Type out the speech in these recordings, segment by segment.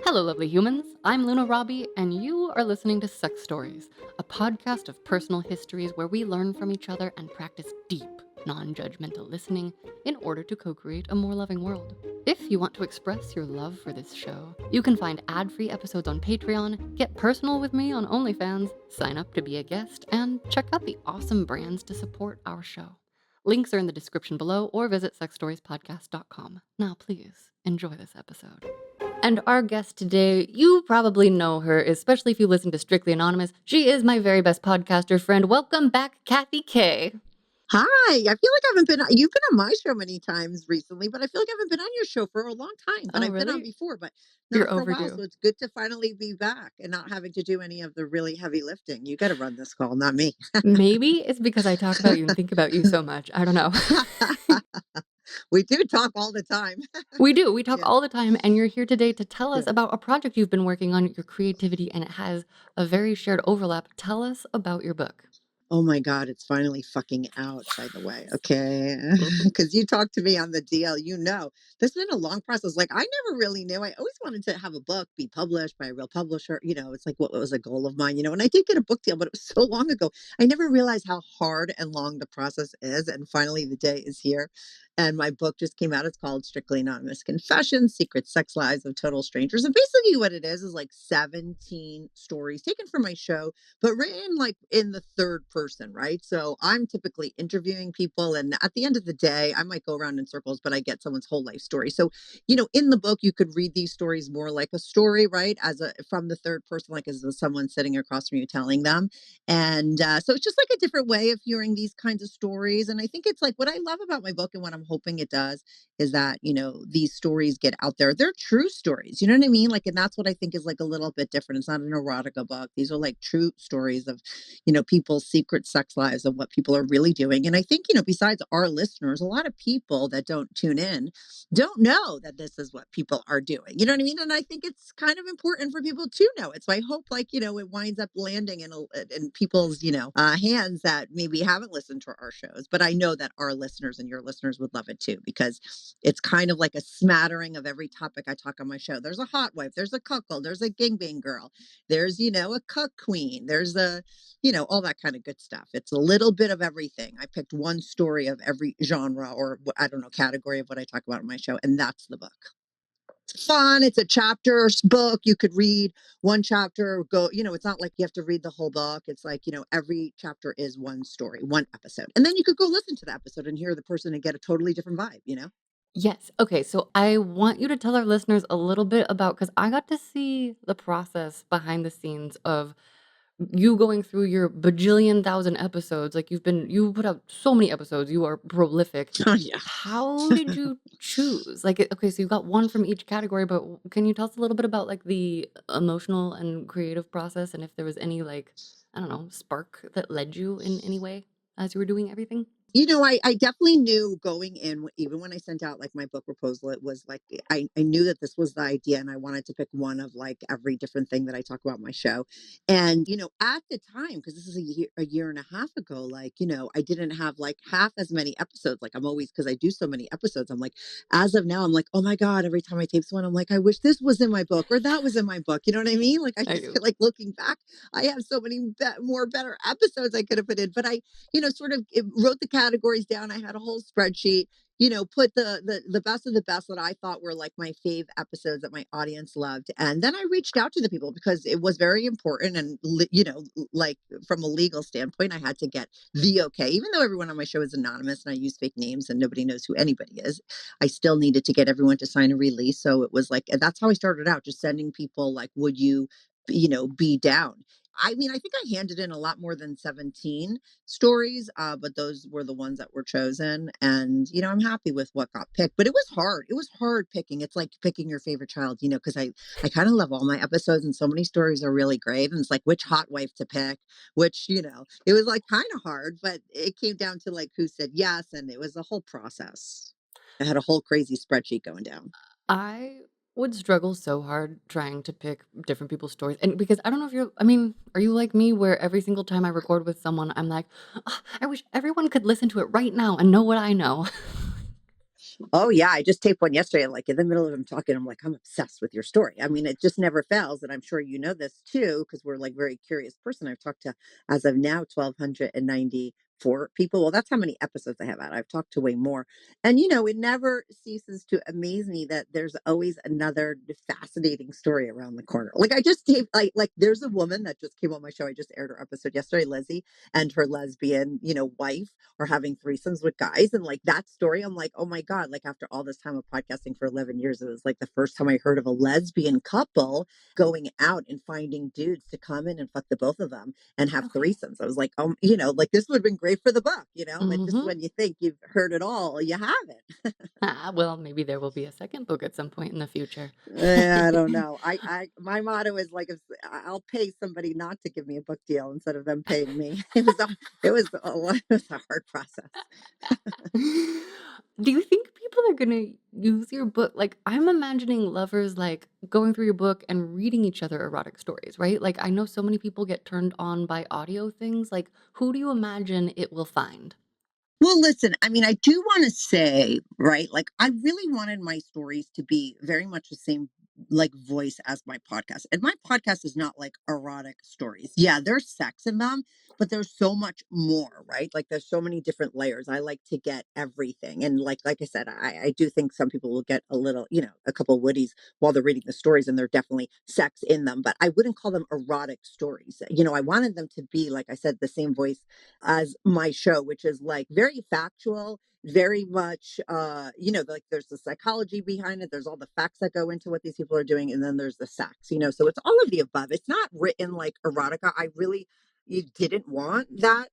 Hello, lovely humans. I'm Luna Robbie, and you are listening to Sex Stories, a podcast of personal histories where we learn from each other and practice deep, non judgmental listening in order to co create a more loving world. If you want to express your love for this show, you can find ad free episodes on Patreon, get personal with me on OnlyFans, sign up to be a guest, and check out the awesome brands to support our show. Links are in the description below or visit sexstoriespodcast.com. Now, please enjoy this episode. And our guest today, you probably know her, especially if you listen to Strictly Anonymous. She is my very best podcaster friend. Welcome back, Kathy K. Hi, I feel like I haven't you've been on my show many times recently, but I feel like I haven't been on your show for a long time. But Oh, I've been on really? before, but You're not for a while. overdue. So it's good to finally be back and not having to do any of the really heavy lifting. You got to run this call, not me. Maybe it's because I talk about you and think about you so much. I don't know. We do talk all the time. We do. We talk Yeah. all the time, and you're here today to tell us Yeah. about a project you've been working on, your creativity, and it has a very shared overlap. Tell us about your book. Oh my God, it's finally fucking out, by the way. Yes. Okay. Woohoo. Because you talked to me on the DL, this has been a long process. Like, I never really knew. I always wanted to have a book be published by a real publisher. It's like what was a goal of mine, and I did get a book deal, but it was so long ago. I never realized how hard and long the process is. And finally, the day is here. And my book just came out. It's called Strictly Anonymous Confessions, Secret Sex Lives of Total Strangers. And basically, what it is like 17 stories taken from my show but written like in the third person, right? So I'm typically interviewing people, and at the end of the day, I might go around in circles, but I get someone's whole life story. So, in the book, you could read these stories more like a story, right? From the third person, like as someone sitting across from you telling them. And so it's just like a different way of hearing these kinds of stories. And I think it's like what I love about my book and what I'm hoping it does is that, these stories get out there. They're true stories. You know what I mean? Like, and that's what I think is like a little bit different. It's not an erotica book. These are like true stories of, people's secret sex lives of what people are really doing. And I think, besides our listeners, a lot of people that don't tune in don't know that this is what people are doing. You know what I mean? And I think it's kind of important for people to know it. So I hope it winds up landing in people's, hands that maybe haven't listened to our shows. But I know that our listeners and your listeners would love it too, because it's kind of like a smattering of every topic I talk on my show. There's a hot wife, there's a cuckold, there's a gangbang girl, there's, a cuck queen, there's all that kind of good stuff. It's a little bit of everything. I picked one story of every genre or I don't know, category of what I talk about on my show. And that's the book. It's fun. It's a chapters book. You could read one chapter, it's not like you have to read the whole book. It's like, every chapter is one story, one episode. And then you could go listen to the episode and hear the person and get a totally different vibe. Yes. Okay. So I want you to tell our listeners a little bit about, because I got to see the process behind the scenes of you going through your bajillion thousand episodes. Like you put out so many episodes. You are prolific. Oh, yeah. How did you choose? Like, okay, so you got one from each category, but can you tell us a little bit about like the emotional and creative process, and if there was any like, I don't know, spark that led you in any way as you were doing everything? I definitely knew going in, even when I sent out like my book proposal, it was like I knew that this was the idea and I wanted to pick one of like every different thing that I talk about in my show. And, at the time, because this is a year and a half ago, like, I didn't have like half as many episodes. Like I'm always, because I do so many episodes, I'm like, as of now, I'm like, oh my God, every time I tape one, I'm like, I wish this was in my book or that was in my book. You know what I mean? Like I I just do. feel like looking back, I have so many more better episodes I could have put in. But I sort of wrote the categories down. I had a whole spreadsheet, put the best of the best that I thought were like my fave episodes that my audience loved. And then I reached out to the people because it was very important. And, like from a legal standpoint, I had to get the okay. Even though everyone on my show is anonymous and I use fake names and nobody knows who anybody is, I still needed to get everyone to sign a release. So it was like, and that's how I started out, just sending people like, would you, be down? I mean, I think I handed in a lot more than 17 stories, but those were the ones that were chosen. And, I'm happy with what got picked, but it was hard. It was hard picking. It's like picking your favorite child, because I kind of love all my episodes and so many stories are really great. And it's like which hot wife to pick, which, it was like kind of hard, but it came down to like who said yes. And it was a whole process. I had a whole crazy spreadsheet going down. I would struggle so hard trying to pick different people's stories. And because I don't know if I mean, are you like me where every single time I record with someone, I'm like, "Ah, I wish everyone could listen to it right now and know what I know." Oh yeah, I just taped one yesterday. Like in the middle of him talking, I'm like, I'm obsessed with your story. I mean, it just never fails, and I'm sure you know this too, because we're like very curious person. I've talked to, as of now, 1,294 people. Well, that's how many episodes I have out. I've talked to way more, and it never ceases to amaze me that there's always another fascinating story around the corner. Like I just taped, like there's a woman that just came on my show. I just aired her episode yesterday, Lizzie, and her lesbian, wife or having threesomes with guys. And like that story, I'm like, oh my God, like after all this time of podcasting for 11 years, it was like the first time I heard of a lesbian couple going out and finding dudes to come in and fuck the both of them and have Okay. threesomes. I was like, like this would have been great for the book, but just Mm-hmm. when you think you've heard it all, you haven't. Ah, well, maybe there will be a second book at some point in the future. I don't know. My motto is like, if I'll pay somebody not to give me a book deal instead of them paying me. It was a hard process. Do you think people are gonna use your book? Like, I'm imagining lovers like going through your book and reading each other erotic stories, right? Like, I know so many people get turned on by audio things. Like, who do you imagine it will find? Well, listen, I mean, I do want to say, right, like I really wanted my stories to be very much the same like voice as my podcast. And my podcast is not like erotic stories. Yeah, there's sex in them, but there's so much more, right? Like there's so many different layers. I like to get everything. And like I said, I do think some people will get a little, a couple woodies while they're reading the stories and they're definitely sex in them, but I wouldn't call them erotic stories. I wanted them to be, like I said, the same voice as my show, which is like very factual, very much like there's the psychology behind it, there's all the facts that go into what these people are doing, and then there's the sex. So it's all of the above. It's not written like erotica. I really you didn't want that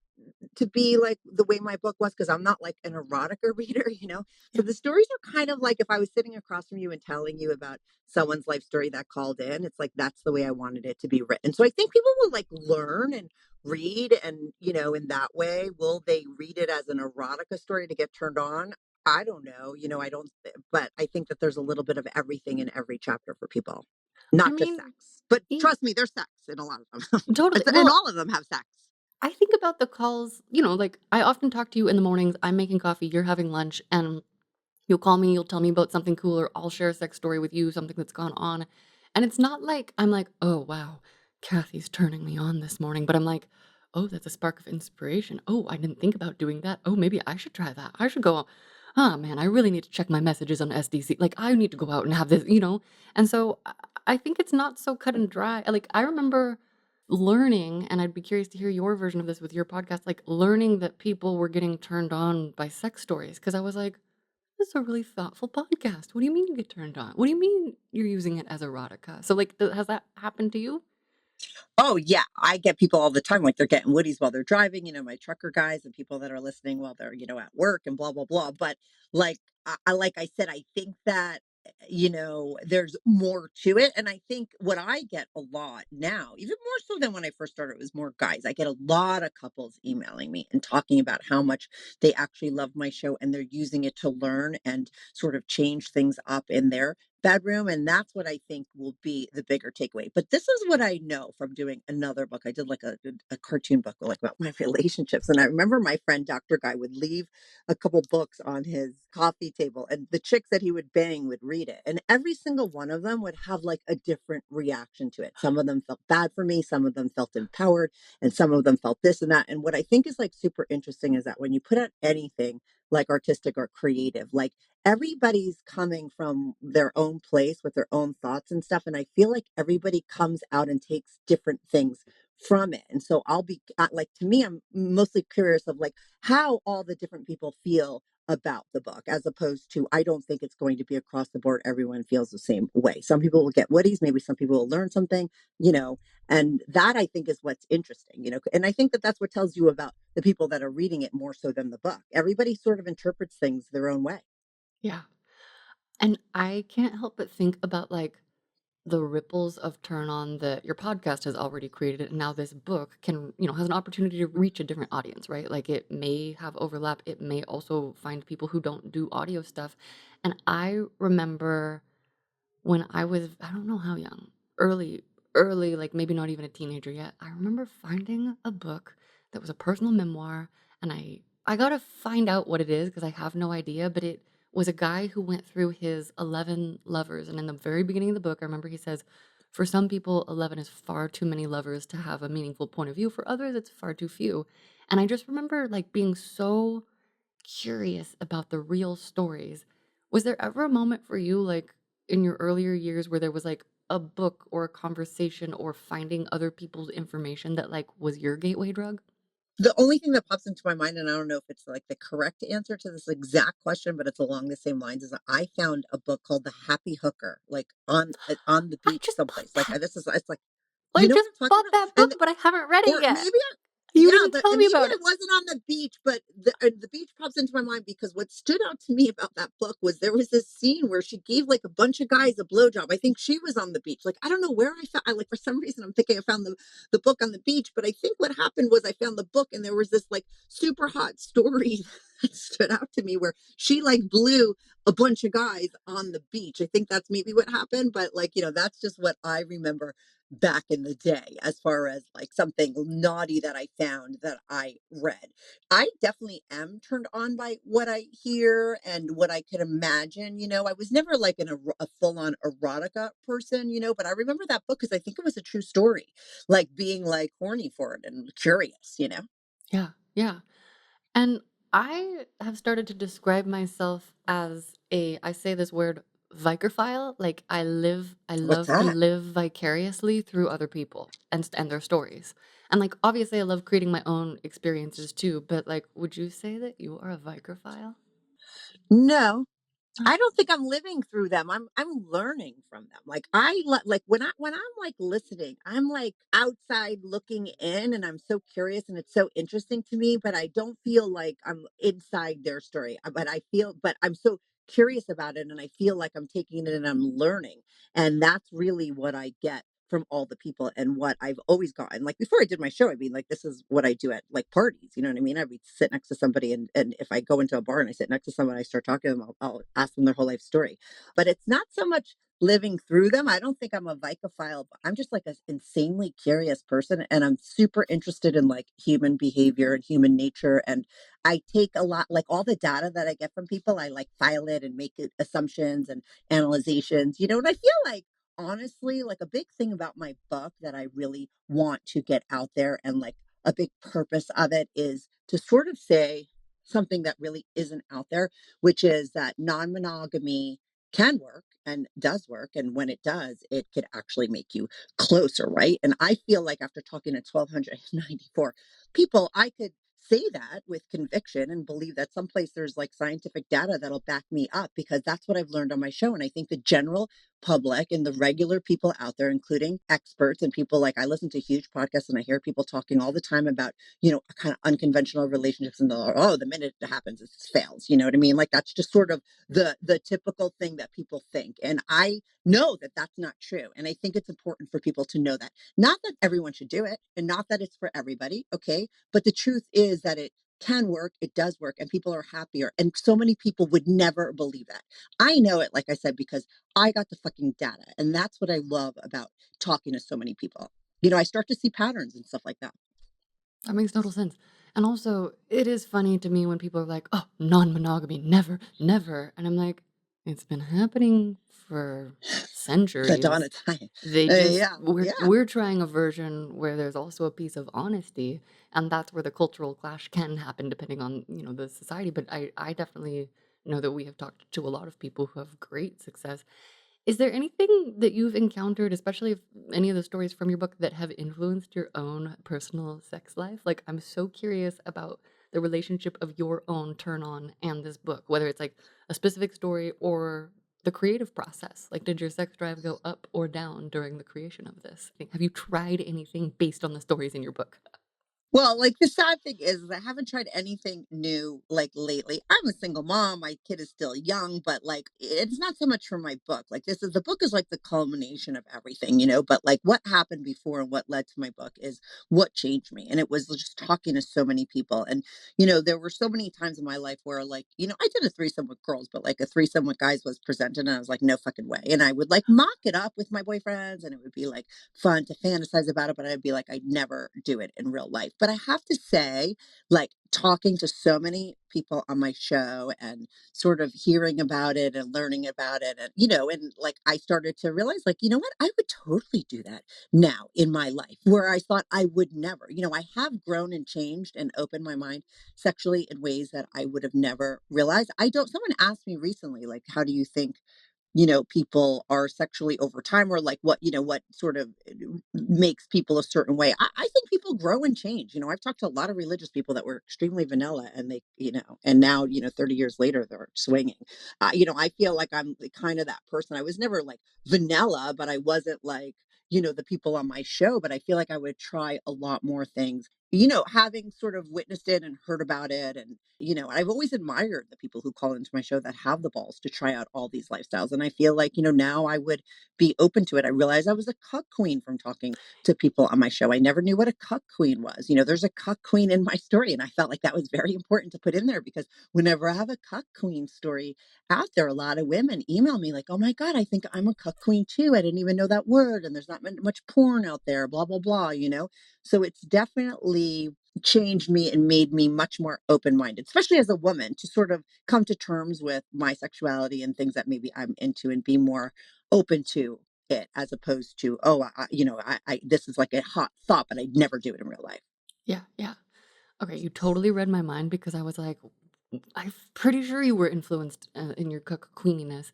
to be like the way my book was because I'm not like an erotica reader. So Yeah. the stories are kind of like if I was sitting across from you and telling you about someone's life story that called in, it's like that's the way I wanted it to be written. So I think people will like learn and read and in that way, will they read it as an erotica story to get turned on? I don't know. I don't but I think that there's a little bit of everything in every chapter for people. I Not just mean, sex. But e- trust me, there's sex in a lot of them. totally. And Well, all of them have sex. I think about the calls, like I often talk to you in the mornings. I'm making coffee, you're having lunch, and you'll call me, you'll tell me about something cool, or I'll share a sex story with you, something that's gone on. And it's not like I'm like, oh, wow, Kathy's turning me on this morning. But I'm like, oh, that's a spark of inspiration. Oh, I didn't think about doing that. Oh, maybe I should try that. I should go, oh, man, I really need to check my messages on SDC. Like, I need to go out and have this. And so I think it's not so cut and dry. Like, I remember learning, and I'd be curious to hear your version of this with your podcast, like learning that people were getting turned on by sex stories. Cause I was like, this is a really thoughtful podcast. What do you mean you get turned on? What do you mean you're using it as erotica? So, like, has that happened to you? Oh, yeah. I get people all the time, like they're getting woodies while they're driving, my trucker guys and people that are listening while they're, at work and blah, blah, blah. But like, like I said, I think that, there's more to it. And I think what I get a lot now, even more so than when I first started, it was more guys. I get a lot of couples emailing me and talking about how much they actually love my show and they're using it to learn and sort of change things up in their bedroom. And that's what I think will be the bigger takeaway. But this is what I know from doing another book. I did like a cartoon book like about my relationships. And I remember my friend Dr. Guy would leave a couple books on his coffee table and the chicks that he would bang would read it. And every single one of them would have like a different reaction to it. Some of them felt bad for me, some of them felt empowered, and some of them felt this and that. And what I think is like super interesting is that when you put out anything like artistic or creative, like everybody's coming from their own place with their own thoughts and stuff. And I feel like everybody comes out and takes different things from it. And so I'll be like, to me, I'm mostly curious of like how all the different people feel about the book, as opposed to, I don't think it's going to be across the board. Everyone feels the same way. Some people will get woodies, maybe some people will learn something, you know, and that I think is what's interesting. And I think that that's what tells you about the people that are reading it more so than the book. Everybody sort of interprets things their own way. Yeah. And I can't help but think about like the ripples of turn on that your podcast has already created. And now this book can, has an opportunity to reach a different audience, right? Like it may have overlap. It may also find people who don't do audio stuff. And I remember when I was, I don't know how young, early, like maybe not even a teenager yet, I remember finding a book that was a personal memoir, and I gotta find out what it is because I have no idea, but it was a guy who went through his 11 lovers. And in the very beginning of the book, I remember he says, for some people, 11 is far too many lovers to have a meaningful point of view. For others, it's far too few. And I just remember like being so curious about the real stories. Was there ever a moment for you, like in your earlier years, where there was like a book or a conversation or finding other people's information that like was your gateway drug? The only thing that pops into my mind, and I don't know if it's like the correct answer to this exact question, but it's along the same lines, is that I found a book called The Happy Hooker, like on the I beach just bought someplace. Like that. this is it's like I you know what just I'm talking bought about? that book, but I haven't read it Or yet. maybe You yeah, didn't but tell me maybe about it it. wasn't on the beach, but the beach pops into my mind because what stood out to me about that book was there was this scene where she gave like a bunch of guys a blowjob. I think she was on the beach. Like I don't know where I found. I like for some reason I'm thinking I found the book on the beach, but I think what happened was I found the book and there was this like super hot story that stood out to me where she like blew a bunch of guys on the beach. I think that's maybe what happened, but like that's just what I remember back in the day as far as like something naughty that I found that I read. I definitely am turned on by what I hear and what I can imagine. I was never like a full on erotica person, but I remember that book because I think it was a true story, like being like horny for it and curious. Yeah, yeah. And I have started to describe myself as I say this word vikerphile, like I What's love to that? live vicariously through other people and their stories. And like obviously I love creating my own experiences too, but like would you say that you are a vikerphile? No, Oh, I don't think I'm living through them. I'm learning from them. Like like when I'm like listening, I'm like outside looking in and I'm so curious and it's so interesting to me, but I don't feel like I'm inside their story. But I'm so curious about it and I feel like I'm taking it and I'm learning. And that's really what I get from all the people and what I've always gotten. Like before I did my show, I mean, like this is what I do at like parties. You know what I mean? I'd be sit next to somebody, and if I go into a bar and I sit next to someone, I start talking to them. I'll ask them their whole life story. But it's not so much living through them. I don't think I'm a vicophile, but I'm just like an insanely curious person, and I'm super interested in like human behavior and human nature. And I take a lot, like all the data that I get from people, I like file it and make it assumptions and analyzations. And I feel like honestly, like a big thing about my book that I really want to get out there and like a big purpose of it is to sort of say something that really isn't out there, which is that non monogamy can work and does work. And when it does, it could actually make you closer, right? And I feel like after talking to 1,294 people, I could say that with conviction and believe that someplace there's like scientific data that'll back me up because that's what I've learned on my show. And I think the general public and the regular people out there, including experts and people like I listen to huge podcasts and I hear people talking all the time about, kind of unconventional relationships and the minute it happens, it fails. You know what I mean? Like that's just sort of the typical thing that people think. And I know that that's not true. And I think it's important for people to know that. Not that everyone should do it and not that it's for everybody. Okay. But the truth is that it can work, it does work, and people are happier. And so many people would never believe that. I know it, like I said, because I got the fucking data. And that's what I love about talking to so many people. I start to see patterns and stuff like that. that makes total sense. And also, it is funny to me when people are like, "Oh, non-monogamy, never, never," and I'm like, "It's been happening for The dawn centuries. of time. They just Yeah. Yeah. we're trying a version where there's also a piece of honesty, and that's where the cultural clash can happen depending on, the society, but I definitely know that we have talked to a lot of people who have great success. Is there anything that you've encountered, especially if any of the stories from your book that have influenced your own personal sex life? Like, I'm so curious about the relationship of your own turn on and this book, whether it's like a specific story or the creative process. Like, did your sex drive go up or down during the creation of this? Like, have you tried anything based on the stories in your book? Well, like the sad thing is I haven't tried anything new like lately. I'm a single mom. My kid is still young, but like it's not so much for my book. Like the book is like the culmination of everything. But like what happened before and what led to my book is what changed me. And it was just talking to so many people. And there were so many times in my life where like, I did a threesome with girls, but like a threesome with guys was presented and I was like, no fucking way. And I would like mock it up with my boyfriends and it would be like fun to fantasize about it, but I'd be like, I'd never do it in real life. But I have to say, like, talking to so many people on my show and sort of hearing about it and learning about it and, and, like, I started to realize, like, you know what? I would totally do that now in my life where I thought I would never. I have grown and changed and opened my mind sexually in ways that I would have never realized. I don't Someone asked me recently, like, how do you think people are sexually over time, or like what sort of makes people a certain way. I think people grow and change. I've talked to a lot of religious people that were extremely vanilla and and now, 30 years later, they're swinging. I feel like I'm kind of that person. I was never like vanilla, but I wasn't like, the people on my show, but I feel like I would try a lot more things, having sort of witnessed it and heard about it. And, I've always admired the people who call into my show that have the balls to try out all these lifestyles. And I feel like, now I would be open to it. I realized I was a cuck queen from talking to people on my show. I never knew what a cuck queen was. There's a cuck queen in my story. And I felt like that was very important to put in there because whenever I have a cuck queen story out there, a lot of women email me like, oh my God, I think I'm a cuck queen too. I didn't even know that word. And there's not much porn out there, blah, blah, blah. So it's definitely changed me and made me much more open-minded, especially as a woman, to sort of come to terms with my sexuality and things that maybe I'm into and be more open to it as opposed to, oh, this is like a hot thought, but I'd never do it in real life. Yeah, yeah. Okay, you totally read my mind because I was like, I'm pretty sure you were influenced in your cook queeniness.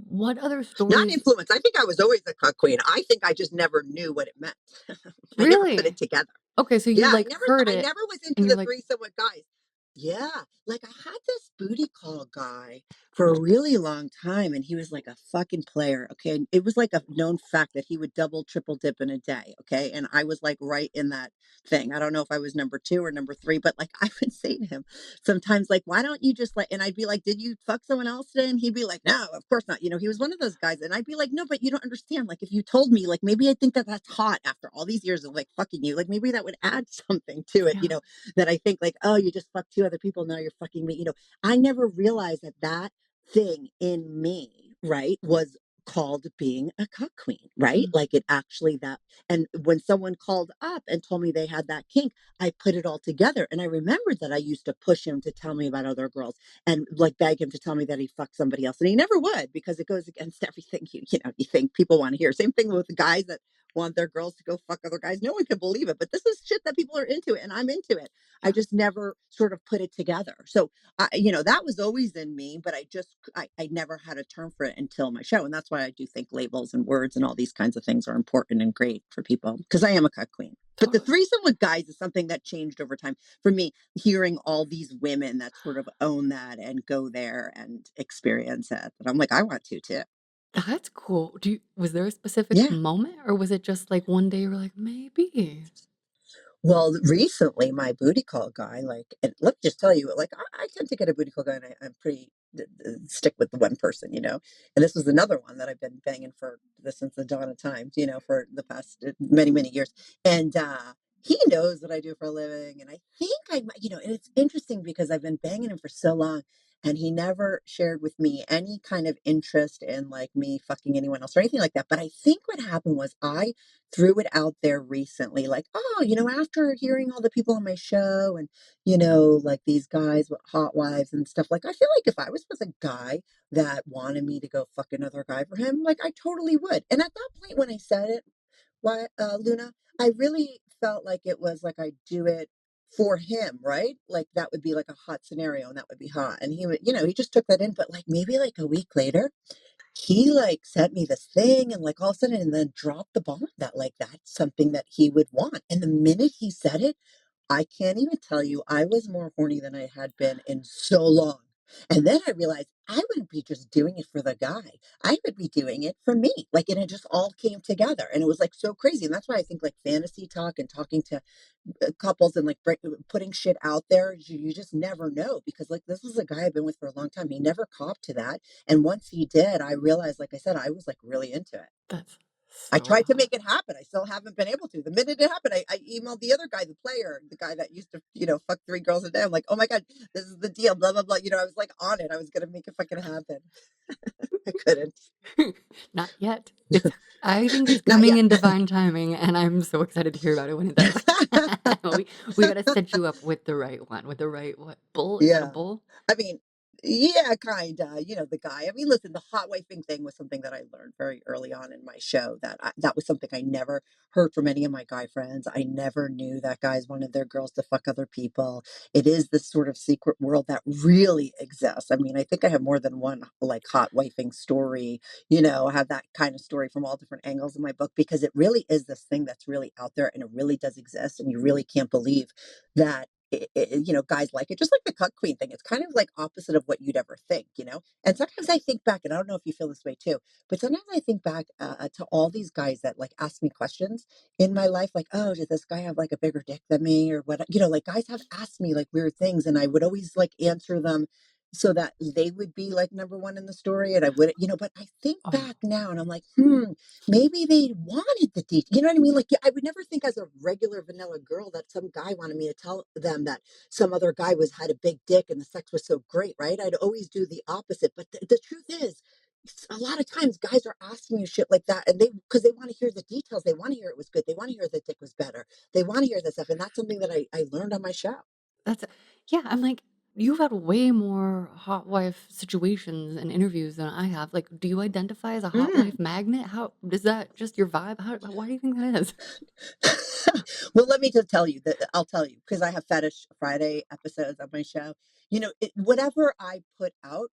What other Not stories? influence. I think I was always a cuck queen. I think I just never knew what it meant. I never put it Really? together. Okay, so you Yeah, like heard I it never was into and you're the like, threesome with guys. Yeah, like I had this booty call guy for a really long time, and he was like a fucking player. Okay, and it was like a known fact that he would double, triple dip in a day. Okay, and I was like right in that thing. I don't know if I was number two or number three, but like I would say to him sometimes, like, why don't you just like? And I'd be like, did you fuck someone else today? And he'd be like, no, of course not. He was one of those guys, and I'd be like, no, but you don't understand. Like, if you told me, like, maybe I think that that's hot after all these years of like fucking you, like maybe that would add something to it. yeah, That I think like, oh, you just fucked two other people, now you're fucking me. I never realized that that thing in me, right, was called being a cuck queen, right? mm, Like it actually that. And when someone called up and told me they had that kink, I put it all together. And I remembered that I used to push him to tell me about other girls and like beg him to tell me that he fucked somebody else. And he never would because it goes against everything you think people want to hear. Same thing with the guys that want their girls to go fuck other guys. No one can believe it, but this is shit that people are into, and I'm into it. I yeah. just never sort of put it together. So, that was always in me, but I never had a term for it until my show. And that's why I do think labels and words and all these kinds of things are important and great for people because I am a cut queen. But the Totally. threesome with guys is something that changed over time for me, hearing all these women that sort of own that and go there and experience it. And I'm like, I want to too. That's cool. Was there a specific Yeah. moment or was it just like one day you were like, maybe? Well, recently, my booty call guy, like, and let me just tell you, like, I tend to get a booty call guy, and I'm pretty stick with the one person, And this was another one that I've been banging for since the dawn of times, for the past many, many years. And he knows what I do for a living, and I think and it's interesting because I've been banging him for so long, and he never shared with me any kind of interest in like me fucking anyone else or anything like that. But I think what happened was I threw it out there recently, like, oh, after hearing all the people on my show and, like these guys with Hotwives and stuff, like, I feel like if I was with a guy that wanted me to go fuck another guy for him, like, I totally would. And at that point, when I said it, why, Luna, I really felt like it was like I'd do it for him, right? Like that would be like a hot scenario and that would be hot. And he would, he just took that in. But like maybe like a week later, he, like, sent me this thing and, like, all of a sudden and then dropped the bomb that, like, that's something that he would want, and the minute he said it, I can't even tell you, I was more horny than I had been in so long, and then I realized I wouldn't be just doing it for the guy, I would be doing it for me, like, and it just all came together, and it was, like, so crazy, and that's why I think, like, fantasy talk and talking to couples and like putting shit out there, you just never know because like this is a guy I've been with for a long time. He never copped to that. And once he did, I realized, like I said, I was like really into it. That's I So tried to hot. make it happen. I still haven't been able to. The minute it happened, I emailed the other guy, the player, the guy that used to, fuck 3 girls a day. I'm like, oh my God, this is the deal, blah, blah, blah. I was like on it. I was going to make it fucking happen. I couldn't. Not yet. It's I think it's Not coming yet. in divine timing, and I'm so excited to hear about it when it does. We gotta set you up with the right one, with the right what bull? Is that a Yeah. bull? I mean, yeah, kinda. The guy. I mean, listen, the hot wifing thing was something that I learned very early on in my show. That was something I never heard from any of my guy friends. I never knew that guys wanted their girls to fuck other people. It is this sort of secret world that really exists. I mean, I think I have more than one like hot wifing story. I have that kind of story from all different angles in my book because it really is this thing that's really out there and it really does exist, and you really can't believe that guys like it, just like the cut queen thing. It's kind of like opposite of what you'd ever think. And sometimes I think back, and I don't know if you feel this way too, but sometimes I think back to all these guys that like ask me questions in my life, like, oh, did this guy have like a bigger dick than me or what? Like guys have asked me like weird things, and I would always like answer them so that they would be like number one in the story, and I wouldn't. But I think Oh, back now, and I'm like, maybe they wanted the detail. You know what I mean? Like, yeah, I would never think as a regular vanilla girl that some guy wanted me to tell them that some other guy had a big dick and the sex was so great, right? I'd always do the opposite. But the truth is, a lot of times guys are asking you shit like that, and because they want to hear the details, they want to hear it was good, they want to hear the dick was better, they want to hear this stuff, and that's something that I learned on my show. that's yeah, I'm like, you've had way more hot wife situations and interviews than I have. Like, do you identify as a hot Mm. wife magnet? How is that just your vibe? Why do you think that is? Well, let me just tell you that I'll tell you because I have Fetish Friday episodes on my show. Whatever I put out,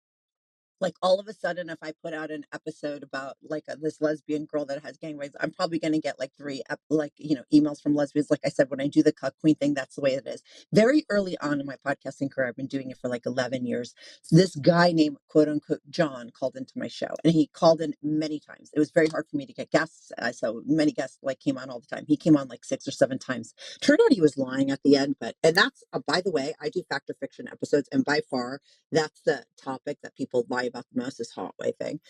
like all of a sudden, if I put out an episode about like this lesbian girl that has gangbangs, I'm probably going to get like emails from lesbians. Like I said, when I do the cuck queen thing, that's the way it is. Very early on in my podcasting career, I've been doing it for like 11 years. This guy named quote unquote John called into my show, and he called in many times. It was very hard for me to get guests, so many guests like came on all the time. He came on like 6 or 7 times. Turned out he was lying at the end, and that's by the way, I do fact or fiction episodes, and by far that's the topic that people lie about the most is hot wifing.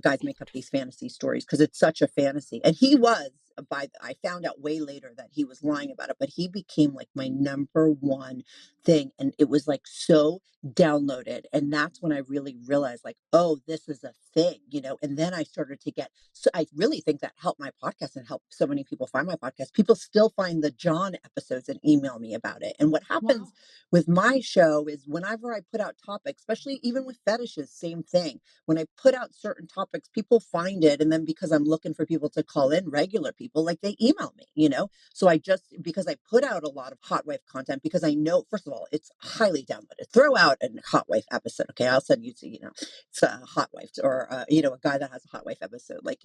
Guys make up these fantasy stories because it's such a fantasy. And he was, I found out way later that he was lying about it, but he became like my number one thing. And it was like so downloaded. And that's when I really realized, like, oh, this is a thing. And then I started to get, so I really think that helped my podcast and helped so many people find my podcast. People still find the John episodes and email me about it. And what happens Wow. with my show is whenever I put out topics, especially even with fetishes, same thing. When I put out certain topics, people find it. And then because I'm looking for people to call in, regular people, like they email me. So because I put out a lot of hot wife content, because I know, first of all, it's highly downloaded. Throw out a hot wife episode. Okay. I'll send you to, it's a hot wife or, a guy that has a hot wife episode. Like,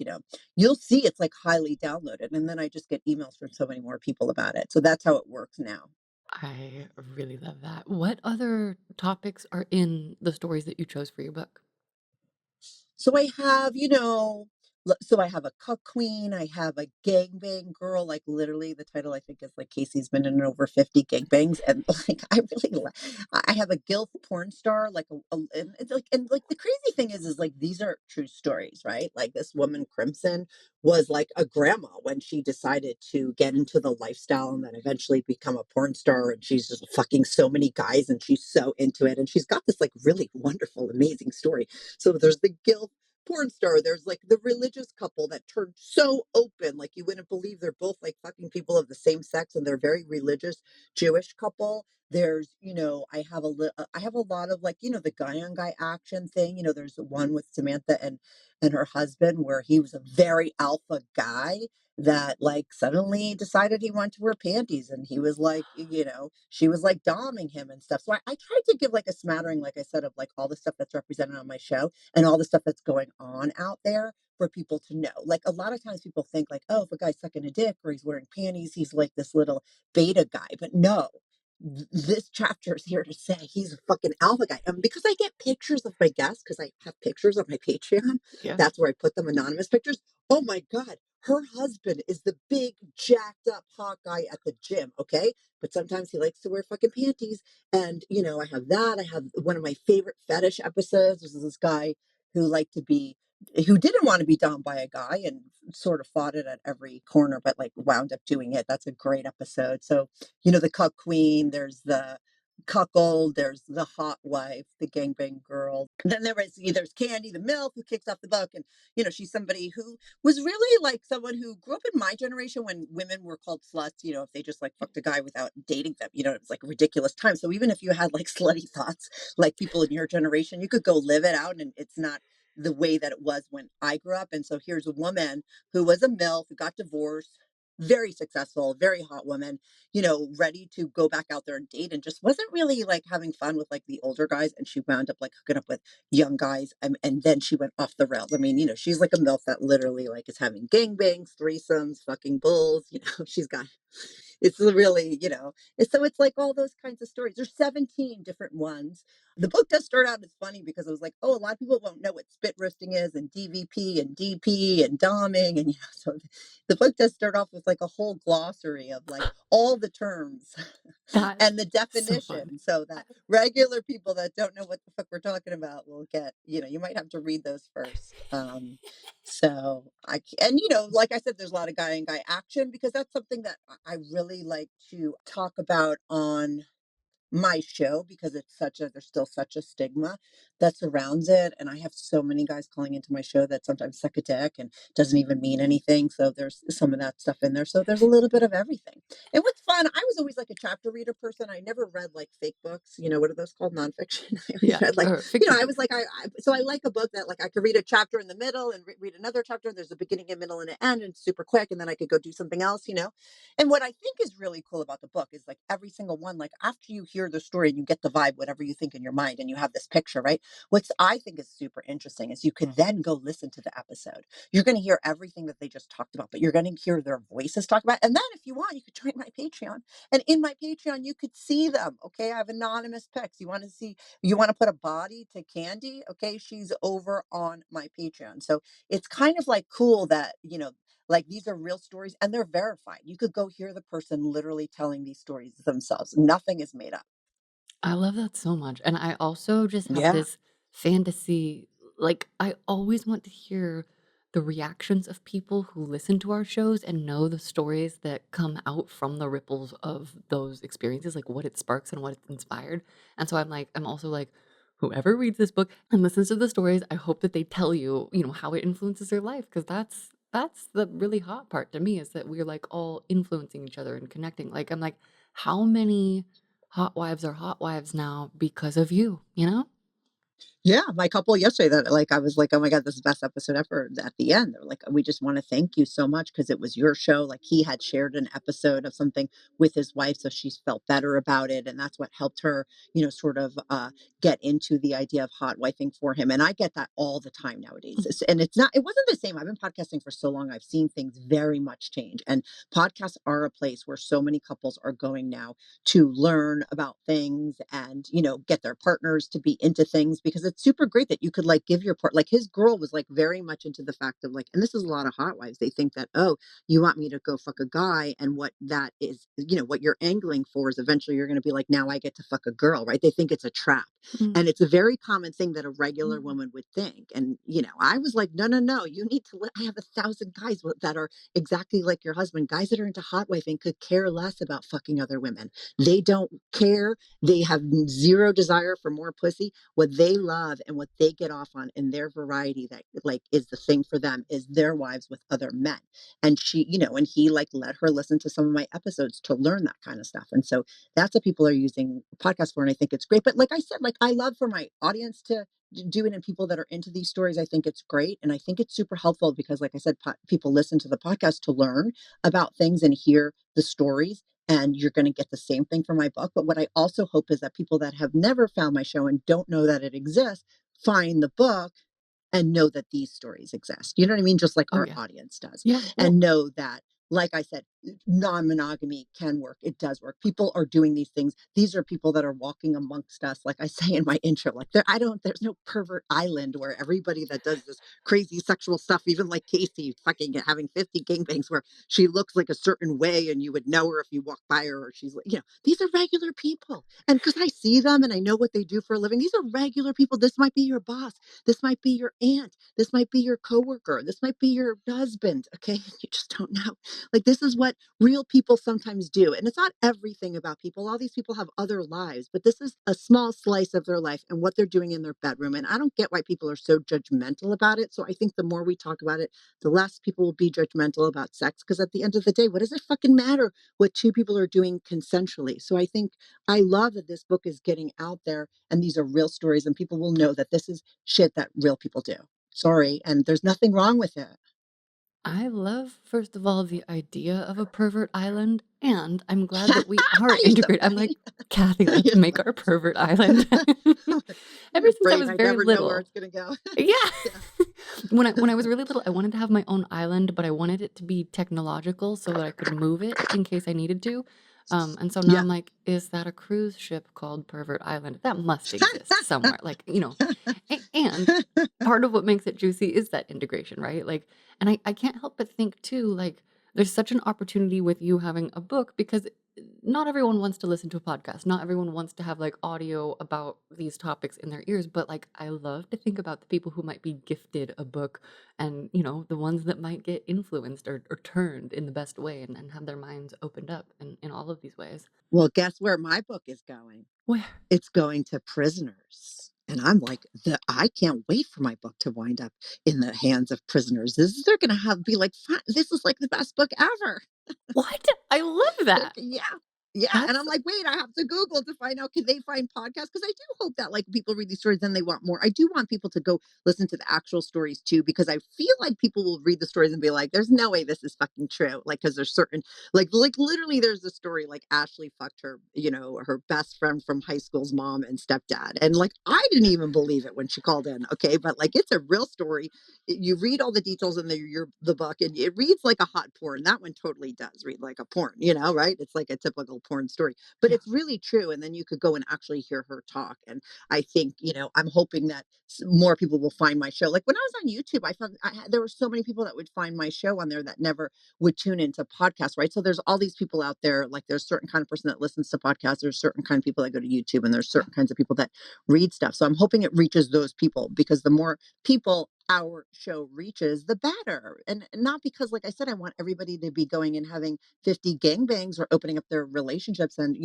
you'll see it's like highly downloaded. And then I just get emails from so many more people about it. So that's how it works now. I really love that. What other topics are in the stories that you chose for your book? So I have, so I have a cuck queen, I have a gangbang girl, like literally the title I think is like Casey's been in over 50 gangbangs. And like I have a gilf porn star, like and it's like the crazy thing is like these are true stories, right? Like this woman Crimson was like a grandma when she decided to get into the lifestyle and then eventually become a porn star, and she's just fucking so many guys and she's so into it, and she's got this like really wonderful, amazing story. So there's the guilt porn star. There's like the religious couple that turned so open, like you wouldn't believe they're both like fucking people of the same sex, and they're very religious Jewish couple. There's, I have a lot of like, the guy on guy action thing. There's one with Samantha and her husband where he was a very alpha guy that like suddenly decided he wanted to wear panties, and he was like, she was like doming him and stuff. So I tried to give like a smattering, like I said, of like all the stuff that's represented on my show and all the stuff that's going on out there for people to know. Like a lot of times people think like, oh, if a guy's sucking a dick or he's wearing panties, he's like this little beta guy. But no, this chapter is here to say he's a fucking alpha guy. And because I get pictures of my guests, because I have pictures on my Patreon, Yeah. that's where I put them, anonymous pictures. Oh my God, her husband is the big, jacked up hot guy at the gym. Okay. But sometimes he likes to wear fucking panties. And, I have that. I have one of my favorite fetish episodes. This is this guy who liked to be who didn't want to be domed by a guy and sort of fought it at every corner, but like wound up doing it. That's a great episode. So, the cuck queen, there's the cuckold, there's the hot wife, the gangbang girl. Then there's Candy, the MILF, who kicks off the book. And, she's somebody who was really like someone who grew up in my generation when women were called sluts, if they just like fucked a guy without dating them, it was like a ridiculous time. So even if you had like slutty thoughts, like people in your generation, you could go live it out and it's not the way that it was when I grew up. And so here's a woman who was a MILF, who got divorced, very successful, very hot woman, ready to go back out there and date and just wasn't really like having fun with like the older guys. And she wound up like hooking up with young guys. And then she went off the rails. I mean, she's like a MILF that literally like is having gangbangs, threesomes, fucking bulls. She's got, it's really, so it's like all those kinds of stories. There's 17 different ones. The book does start out as funny because it was like, oh, a lot of people won't know what spit roasting is and DVP and DP and doming. And, so the book does start off with like a whole glossary of like all the terms That's and the so fun. definition so that regular people that don't know what the fuck we're talking about will get, you might have to read those first. So and like I said, there's a lot of guy and guy action because that's something that I really like to talk about on my show because there's still such a stigma that surrounds it. And I have so many guys calling into my show that sometimes suck a dick and doesn't even mean anything. So there's some of that stuff in there. So there's a little bit of everything. And what's fun, I was always like a chapter reader person. I never read like fake books. What are those called? Nonfiction. I always Yeah, read like, or fiction I was books. like, so I like a book that like I could read a chapter in the middle and read another chapter. There's a beginning, a middle, and an end, and it's super quick. And then I could go do something else. And what I think is really cool about the book is like every single one, like after you hear the story and you get the vibe, whatever you think in your mind, and you have this picture, right? What I think is super interesting is you could then go listen to the episode. You're going to hear everything that they just talked about, but you're going to hear their voices talk about. And then if you want, you could join my Patreon. And in my Patreon, you could see them. Okay. I have anonymous pics. You want to put a body to Candy. Okay. She's over on my Patreon. So it's kind of like cool that, like these are real stories and they're verified. You could go hear the person literally telling these stories themselves. Nothing is made up. I love that so much, and I also just have Yeah. this fantasy, like, I always want to hear the reactions of people who listen to our shows and know the stories that come out from the ripples of those experiences, like, what it sparks and what it's inspired, and so I'm also like, whoever reads this book and listens to the stories, I hope that they tell you, how it influences their life, because that's the really hot part to me is that we're, like, all influencing each other and connecting, like, I'm like, how many hot wives are hot wives now because of you, you know? Yeah, my couple yesterday that like I was like, "Oh my god, this is the best episode ever." At the end, they're like, "We just want to thank you so much because it was your show." Like he had shared an episode of something with his wife, so she felt better about it, and that's what helped her, sort of get into the idea of hot wifing for him. And I get that all the time nowadays. And it wasn't the same. I've been podcasting for so long. I've seen things very much change, and podcasts are a place where so many couples are going now to learn about things and get their partners to be into things because it's super great that you could like give your part like his girl was like very much into the fact of like, and this is a lot of hot wives, they think that, oh, you want me to go fuck a guy, and what that is, what you're angling for is eventually you're going to be like, now I get to fuck a girl, right? They think it's a trap. Mm, And it's a very common thing that a regular mm. woman would think. And I was like, no, no, no, you need to I have 1,000 guys that are exactly like your husband. Guys that are into hot wifing could care less about fucking other women. They don't care. They have zero desire for more pussy. What they love and what they get off on in their variety that like is the thing for them is their wives with other men. And and he like let her listen to some of my episodes to learn that kind of stuff. And so that's what people are using podcasts for. And I think it's great. But like I said, like I love for my audience to do it and people that are into these stories. I think it's great. And I think it's super helpful because like I said, people listen to the podcast to learn about things and hear the stories, and you're going to get the same thing from my book. But what I also hope is that people that have never found my show and don't know that it exists find the book and know that these stories exist. You know what I mean? Just like Oh, our yeah. audience does. Yeah, well And know that, like I said, non-monogamy can work. It does work. People are doing these things. These are people that are walking amongst us. Like I say in my intro, like there's no pervert island where everybody that does this crazy sexual stuff, even like Casey fucking having 50 gangbangs where she looks like a certain way and you would know her if you walk by her, or she's like, these are regular people. And because I see them and I know what they do for a living, these are regular people. This might be your boss. This might be your aunt. This might be your coworker. This might be your husband. Okay. You just don't know. Like, this is what real people sometimes do. And it's not everything about people. All these people have other lives, but this is a small slice of their life and what they're doing in their bedroom. And I don't get why people are so judgmental about it. So I think the more we talk about it, the less people will be judgmental about sex. Because at the end of the day, what does it fucking matter what two people are doing consensually? So I think I love that this book is getting out there and these are real stories and people will know that this is shit that real people do. Sorry. And there's nothing wrong with it. I love, first of all, the idea of a pervert island, and I'm glad that we are You're so integrated. I'm like, funny. Kathy, let's You're make so our pervert island. I'm Ever since I afraid was I very never know where little. it's gonna go. Yeah. Yeah. When I was really little, I wanted to have my own island, but I wanted it to be technological so that I could move it in case I needed to. And so now Yeah. I'm like, is that a cruise ship called Pervert Island? That must exist somewhere. And part of what makes it juicy is that integration, right? Like, and I can't help but think too, like, there's such an opportunity with you having a book because not everyone wants to listen to a podcast. Not everyone wants to have like audio about these topics in their ears. But like, I love to think about the people who might be gifted a book and, the ones that might get influenced or turned in the best way and have their minds opened up in all of these ways. Well, guess where my book is going? Where? It's going to prisoners. And I'm like, I can't wait for my book to wind up in the hands of prisoners. They're gonna have be like, this is like the best book ever. What? I love that. Yeah. Yeah, and I'm That's like, "Wait, I have to Google to find out can they find podcasts?" Because I do hope that, like, people read these stories, then they want more. I do want people to go listen to the actual stories too, because I feel like people will read the stories and be like, "There's no way this is fucking true." Like, because there's certain literally there's a story like Ashley fucked her best friend from high school's mom and stepdad. And like I didn't even believe it when she called in, okay? But like it's a real story. You read all the details in the book and it reads like a hot porn. That one totally does read like a porn, right? It's like a typical porn story, but yeah, it's really true. And then you could go and actually hear her talk. And I think, I'm hoping that more people will find my show. Like when I was on YouTube, I found there were so many people that would find my show on there that never would tune into podcasts, right? So there's all these people out there, like there's certain kind of person that listens to podcasts, there's certain kind of people that go to YouTube, and there's yeah, certain kinds of people that read stuff. So I'm hoping it reaches those people because the more people our show reaches, the better. And not because, like I said, I want everybody to be going and having 50 gangbangs or opening up their relationships and,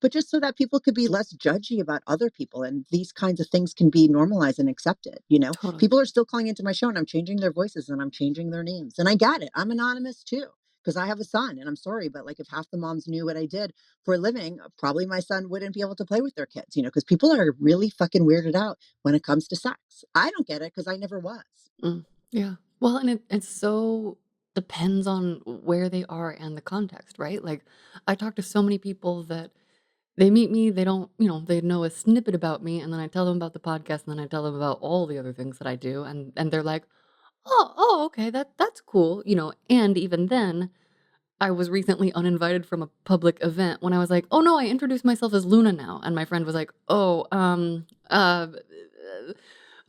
but just so that people could be less judgy about other people and these kinds of things can be normalized and accepted. totally. People are still calling into my show and I'm changing their voices and I'm changing their names. And I got it. I'm anonymous too. Because I have a son and I'm sorry, but like if half the moms knew what I did for a living, probably my son wouldn't be able to play with their kids, because people are really fucking weirded out when it comes to sex. I don't get it because I never was. Mm, yeah. Well, and it so depends on where they are and the context, right? Like, I talk to so many people that they meet me, they don't, they know a snippet about me, and then I tell them about the podcast, and then I tell them about all the other things that I do, and they're like, oh, okay, that's cool, And even then, I was recently uninvited from a public event when I was like, "Oh, no, I introduced myself as Luna now," and my friend was like, "Oh,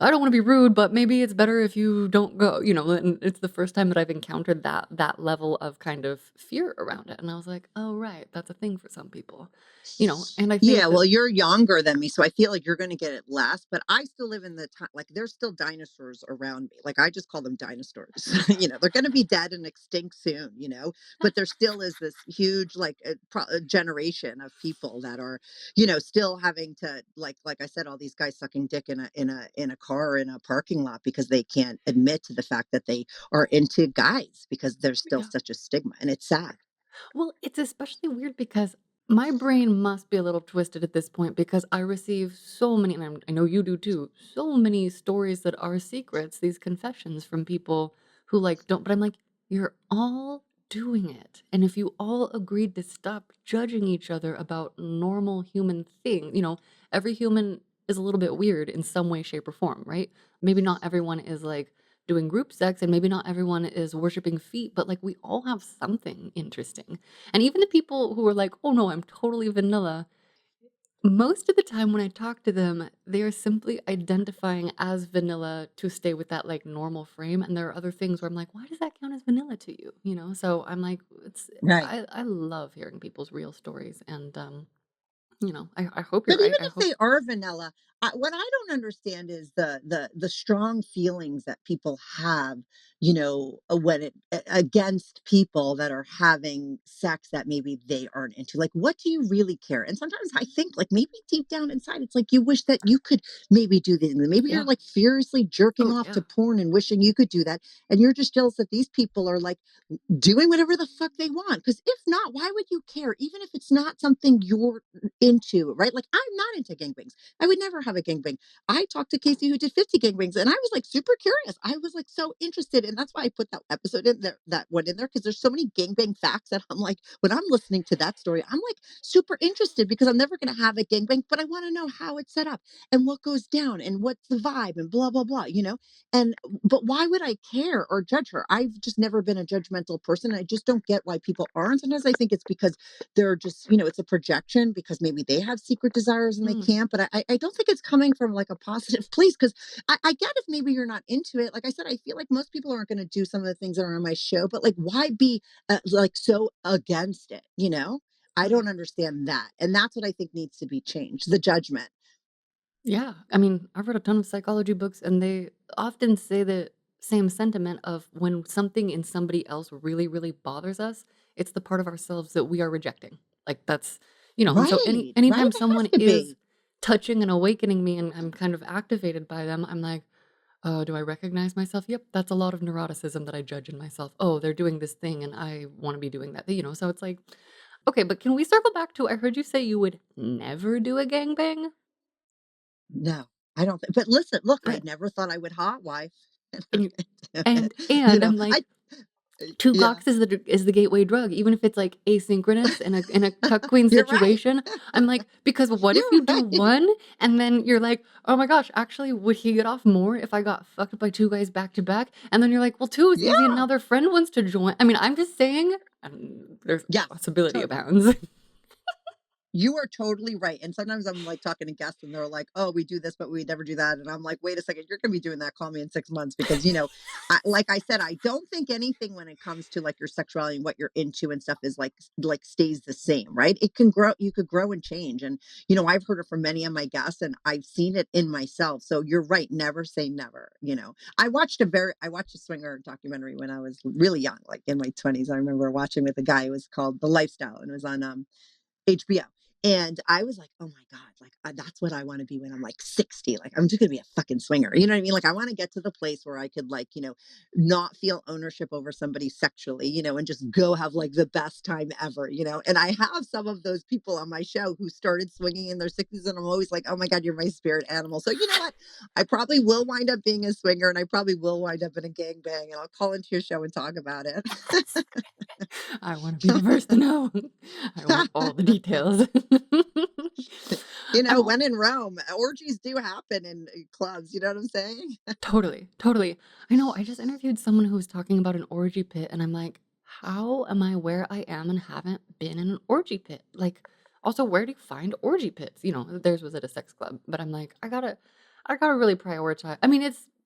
I don't wanna be rude, but maybe it's better if you don't go," and it's the first time that I've encountered that level of kind of fear around it, and I was like, "Oh, right, that's a thing for some people," and I Yeah, think that well, you're younger than me, so I feel like you're gonna get it last, but I still live in the time like, there's still dinosaurs around me, like, I just call them dinosaurs, they're gonna be dead and extinct soon, but there still is this huge, like, generation of people that are, still having to like I said, all these guys sucking dick in a car in a parking lot because they can't admit to the fact that they are into guys because there's still yeah. such a stigma, and it's sad. Well, it's especially weird because my brain must be a little twisted at this point because I receive so many, and I know you do too, so many stories that are secrets, these confessions from people who like don't, but I'm like, you're all doing it. And if you all agreed to stop judging each other about normal human things, every human is a little bit weird in some way, shape, or form, right? Maybe not everyone is like doing group sex, and maybe not everyone is worshiping feet, but like we all have something interesting. And even the people who are like, "Oh no, I'm totally vanilla," most of the time when I talk to them, they are simply identifying as vanilla to stay with that, like, normal frame, and there are other things where I'm like, "Why does that count as vanilla to you?" You know? So I'm like, it's Right. I love hearing people's real stories, and, I hope you're But even right. I if hope. they are vanilla, what I don't understand is the strong feelings that people have, when against people that are having sex that maybe they aren't into. Like, what do you really care? And sometimes I think, like, maybe deep down inside, it's like you wish that you could maybe do this. Maybe you're Yeah. like furiously jerking Oh, off to yeah. porn and wishing you could do that, and you're just jealous that these people are like doing whatever the fuck they want. Because if not, why would you care? Even if it's not something you're into, right? Like, I'm not into gangbangs. I would never have a gangbang. I talked to Casey who did 50 gangbangs, and I was like super curious. I was like so interested. And that's why I put that episode in there, that one in there, because there's so many gangbang facts that I'm like, when I'm listening to that story, I'm like super interested because I'm never going to have a gangbang, but I want to know how it's set up and what goes down and what's the vibe and blah, blah, blah, And, but why would I care or judge her? I've just never been a judgmental person. And I just don't get why people aren't. Sometimes I think it's because they're just, it's a projection because maybe they have secret desires and they Mm, can't. But I don't think it's coming from like a positive place because I get if maybe you're not into it. Like I said, I feel like most people aren't going to do some of the things that are on my show, but like, why be like so against it? I right. don't understand that. And that's what I think needs to be changed, the judgment. Yeah, I mean, I've read a ton of psychology books, and they often say the same sentiment of when something in somebody else really, really bothers us, it's the part of ourselves that we are rejecting. Like that's, and so Right. Right. anytime It has someone to is be. touching and awakening me and I'm kind of activated by them, I'm like, oh, do I recognize myself? Yep, that's a lot of neuroticism that I judge in myself. Oh, they're doing this thing and I want to be doing that. So it's like, okay, but can we circle back to I heard you say you would never do a gangbang? No, I don't think, but listen, look, I But never thought I would hot wife. And and I'm you gonna do it. and I'm I like, 2 yeah. cocks is the gateway drug, even if it's, like, asynchronous in a cuck queen You're right. situation. I'm like, because what if You're you do right. one and then you're like, "Oh my gosh, actually, would he get off more if I got fucked by 2 guys back to back?" And then you're like, "Well, 2 is easy and Yeah. now their friend wants to join." I mean, I'm just saying, there's Yes. possibility To abounds. You are totally right, and sometimes I'm, like, talking to guests, and they're like, "Oh, we do this, but we never do that," and I'm like, "Wait a second, you're gonna be doing that, call me in 6 months," because, like I said, I don't think anything when it comes to, like, your sexuality and what you're into and stuff is, like, stays the same, right? It can grow you could grow and change, and, I've heard it from many of my guests, and I've seen it in myself, so you're right, never say never. I watched a swinger documentary when I was really young, like, in my 20s. I remember watching with a guy, it was called The Lifestyle, and it was on, HBO. And I was like, "Oh my god, like, that's what I wanna be when I'm, like, 60, like, I'm just gonna be a fucking swinger," you know what I mean? Like, I wanna get to the place where I could, like, not feel ownership over somebody sexually, and just go have, like, the best time ever? And I have some of those people on my show who started swinging in their 60s, and I'm always like, "Oh my god, you're my spirit animal." So, you know what? I probably will wind up being a swinger, and I probably will wind up in a gangbang, and I'll call into your show and talk about it. I wanna be the first to know. I want all the details. I'm When in Rome, orgies do happen in clubs, you know what I'm saying? Totally, totally. I know, I just interviewed someone who was talking about an orgy pit, and I'm like, "How am I where I am and haven't been in an orgy pit?" Like, also, where do you find orgy pits? Theirs was at a sex club, but I'm like, I gotta really prioritize. I mean,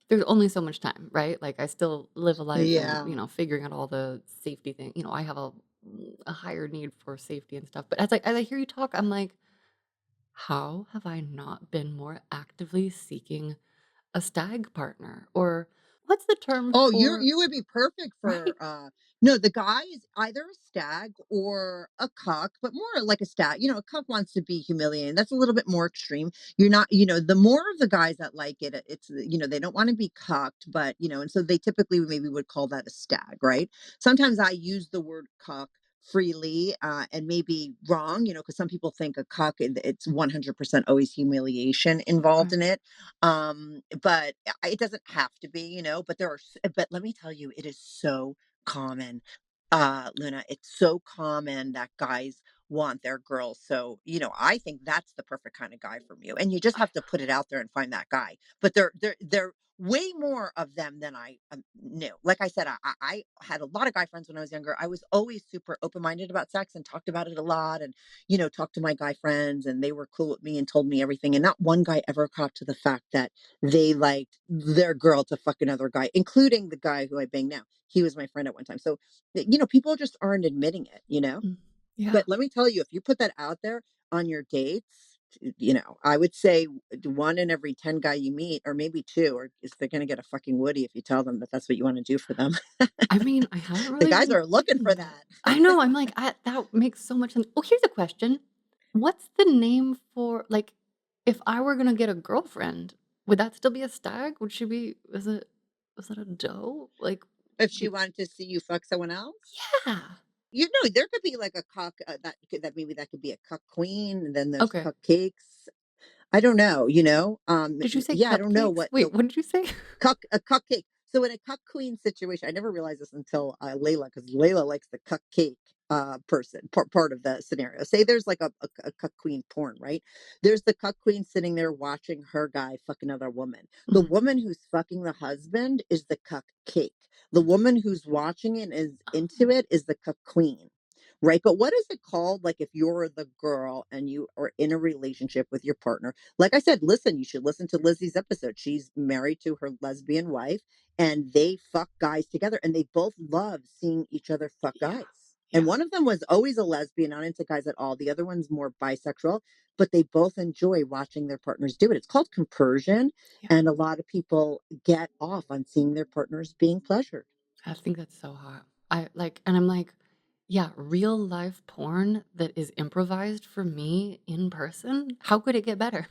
there's only so much time, right? Like, I still live a life and, Yeah. figuring out all the safety thing. I have a higher need for safety and stuff. But as I hear you talk, I'm like, how have I not been more actively seeking a stag partner? Or what's the term Oh, for you would be perfect for, right? no, the guy is either a stag or a cuck, but more like a stag. A cuck wants to be humiliating. That's a little bit more extreme. You're not, the more of the guys that like it, they don't want to be cucked, but, and so they typically maybe would call that a stag, right? Sometimes I use the word cuck freely and maybe wrong, because some people think a cuck, it's 100% always humiliation involved Right. in it. But it doesn't have to be, but but let me tell you, it is so common. Luna, it's so common that guys want their girls. So, I think that's the perfect kind of guy from you. And you just have to put it out there and find that guy. But they're way more of them than I knew. Like I said, I had a lot of guy friends when I was younger. I was always super open minded about sex and talked about it a lot, and talked to my guy friends, and they were cool with me and told me everything. And not one guy ever caught to the fact that they liked their girl to fuck another guy, including the guy who I bang now. He was my friend at one time. So, people just aren't admitting it. Mm. Yeah. But let me tell you, if you put that out there on your dates, I would say one in every 10 guy you meet, or maybe two, or is they're going to get a fucking woody if you tell them that that's what you want to do for them. I mean, I haven't The really guys been are looking thinking for about it. that. I know, I'm like, that makes so much sense. Oh, here's a question. What's the name for like, if I were gonna get a girlfriend, would that still be a stag? Would she be is it a doe? Like, If she do wanted to see you fuck someone else, yeah. there could be like a cock that maybe that could be a cuck queen, and then there's Okay. cupcakes. I don't know. Did you say Yeah, I don't know cupcakes? what the Wait, what did you say? a cupcake. So in a cuck queen situation, I never realized this until Layla, because Layla likes the cupcake person part of the scenario. Say there's like a cuck queen porn, right? There's the cuck queen sitting there watching her guy fuck another woman. The Mhm. woman who's fucking the husband is the cuck cake. The woman who's watching it is into Oh, it is the cuck queen. Right. But what is it called? Like if you're the girl and you are in a relationship with your partner, like I said, listen, you should listen to Lizzie's episode. She's married to her lesbian wife, and they fuck guys together, and they both love seeing each other fuck yeah. guys. And Yeah. one of them was always a lesbian, not into guys at all. The other one's more bisexual, but they both enjoy watching their partners do it. It's called compersion, Yeah. and a lot of people get off on seeing their partners being pleasured. I think that's so hot. I like, and I'm like, yeah, real life porn that is improvised for me in person. How could it get better?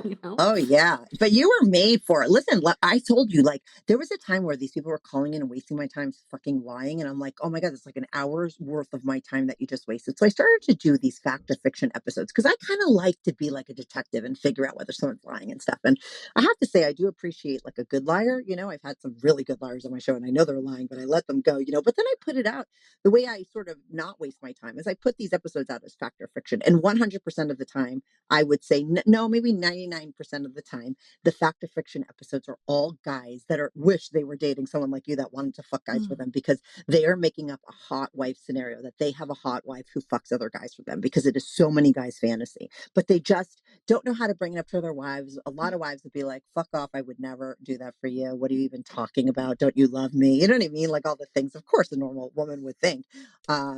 You know? Oh yeah, but you were made for it. Listen, I told you, like, there was a time where these people were calling in and wasting my time fucking lying, and I'm like, oh my god, it's like an hour's worth of my time that you just wasted. So I started to do these fact or fiction episodes because I kind of like to be like a detective and figure out whether someone's lying and stuff. And I have to say, I do appreciate like a good liar. I've had some really good liars on my show, and I know they're lying, but I let them go. But then I put it out. The way I sort of not waste my time is I put these episodes out as fact or fiction, and 100% of the time I would say no, maybe 99% of the time, the fact or fiction episodes are all guys that are wish they were dating someone like you that wanted to fuck guys for Mm, them, because they are making up a hot wife scenario that they have a hot wife who fucks other guys for them, because it is so many guys' fantasy. But they just don't know how to bring it up to their wives. A lot mm, of wives would be like, fuck off, I would never do that for you. What are you even talking about? Don't you love me? You know what I mean? Like all the things, of course, a normal woman would think.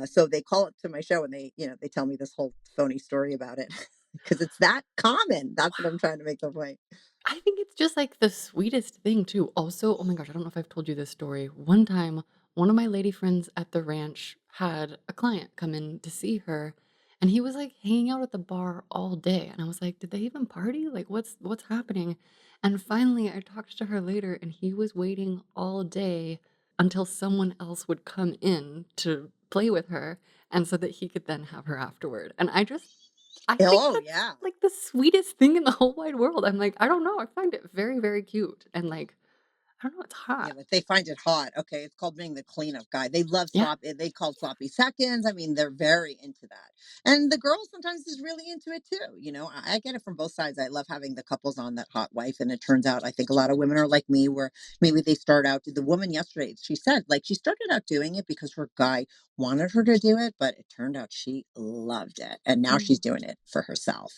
So they call it to my show, and they tell me this whole phony story about it. Because it's that common. That's what I'm wow. trying to make the point. I think it's just like the sweetest thing too. Also, oh my gosh, I don't know if I've told you this story. One time, one of my lady friends at the ranch had a client come in to see her, and he was like hanging out at the bar all day. And I was like, did they even party? Like what's happening? And finally I talked to her later and he was waiting all day until someone else would come in to play with her and so that he could then have her afterward. And I think Oh, that's, yeah. like, the sweetest thing in the whole wide world. I'm like, I don't know, I find it very, very cute and, like, I don't know, it's Yeah, hot. but they find it hot. Okay, it's called being the cleanup guy. They love Yeah. they call it sloppy seconds. I mean, they're very into that. And the girl sometimes is really into it too. I get it from both sides. I love having the couples on that hot wife. And it turns out I think a lot of women are like me, where maybe they start out, the woman yesterday, she said like she started out doing it because her guy wanted her to do it, but it turned out she loved it. And now she's Mm, doing it for herself.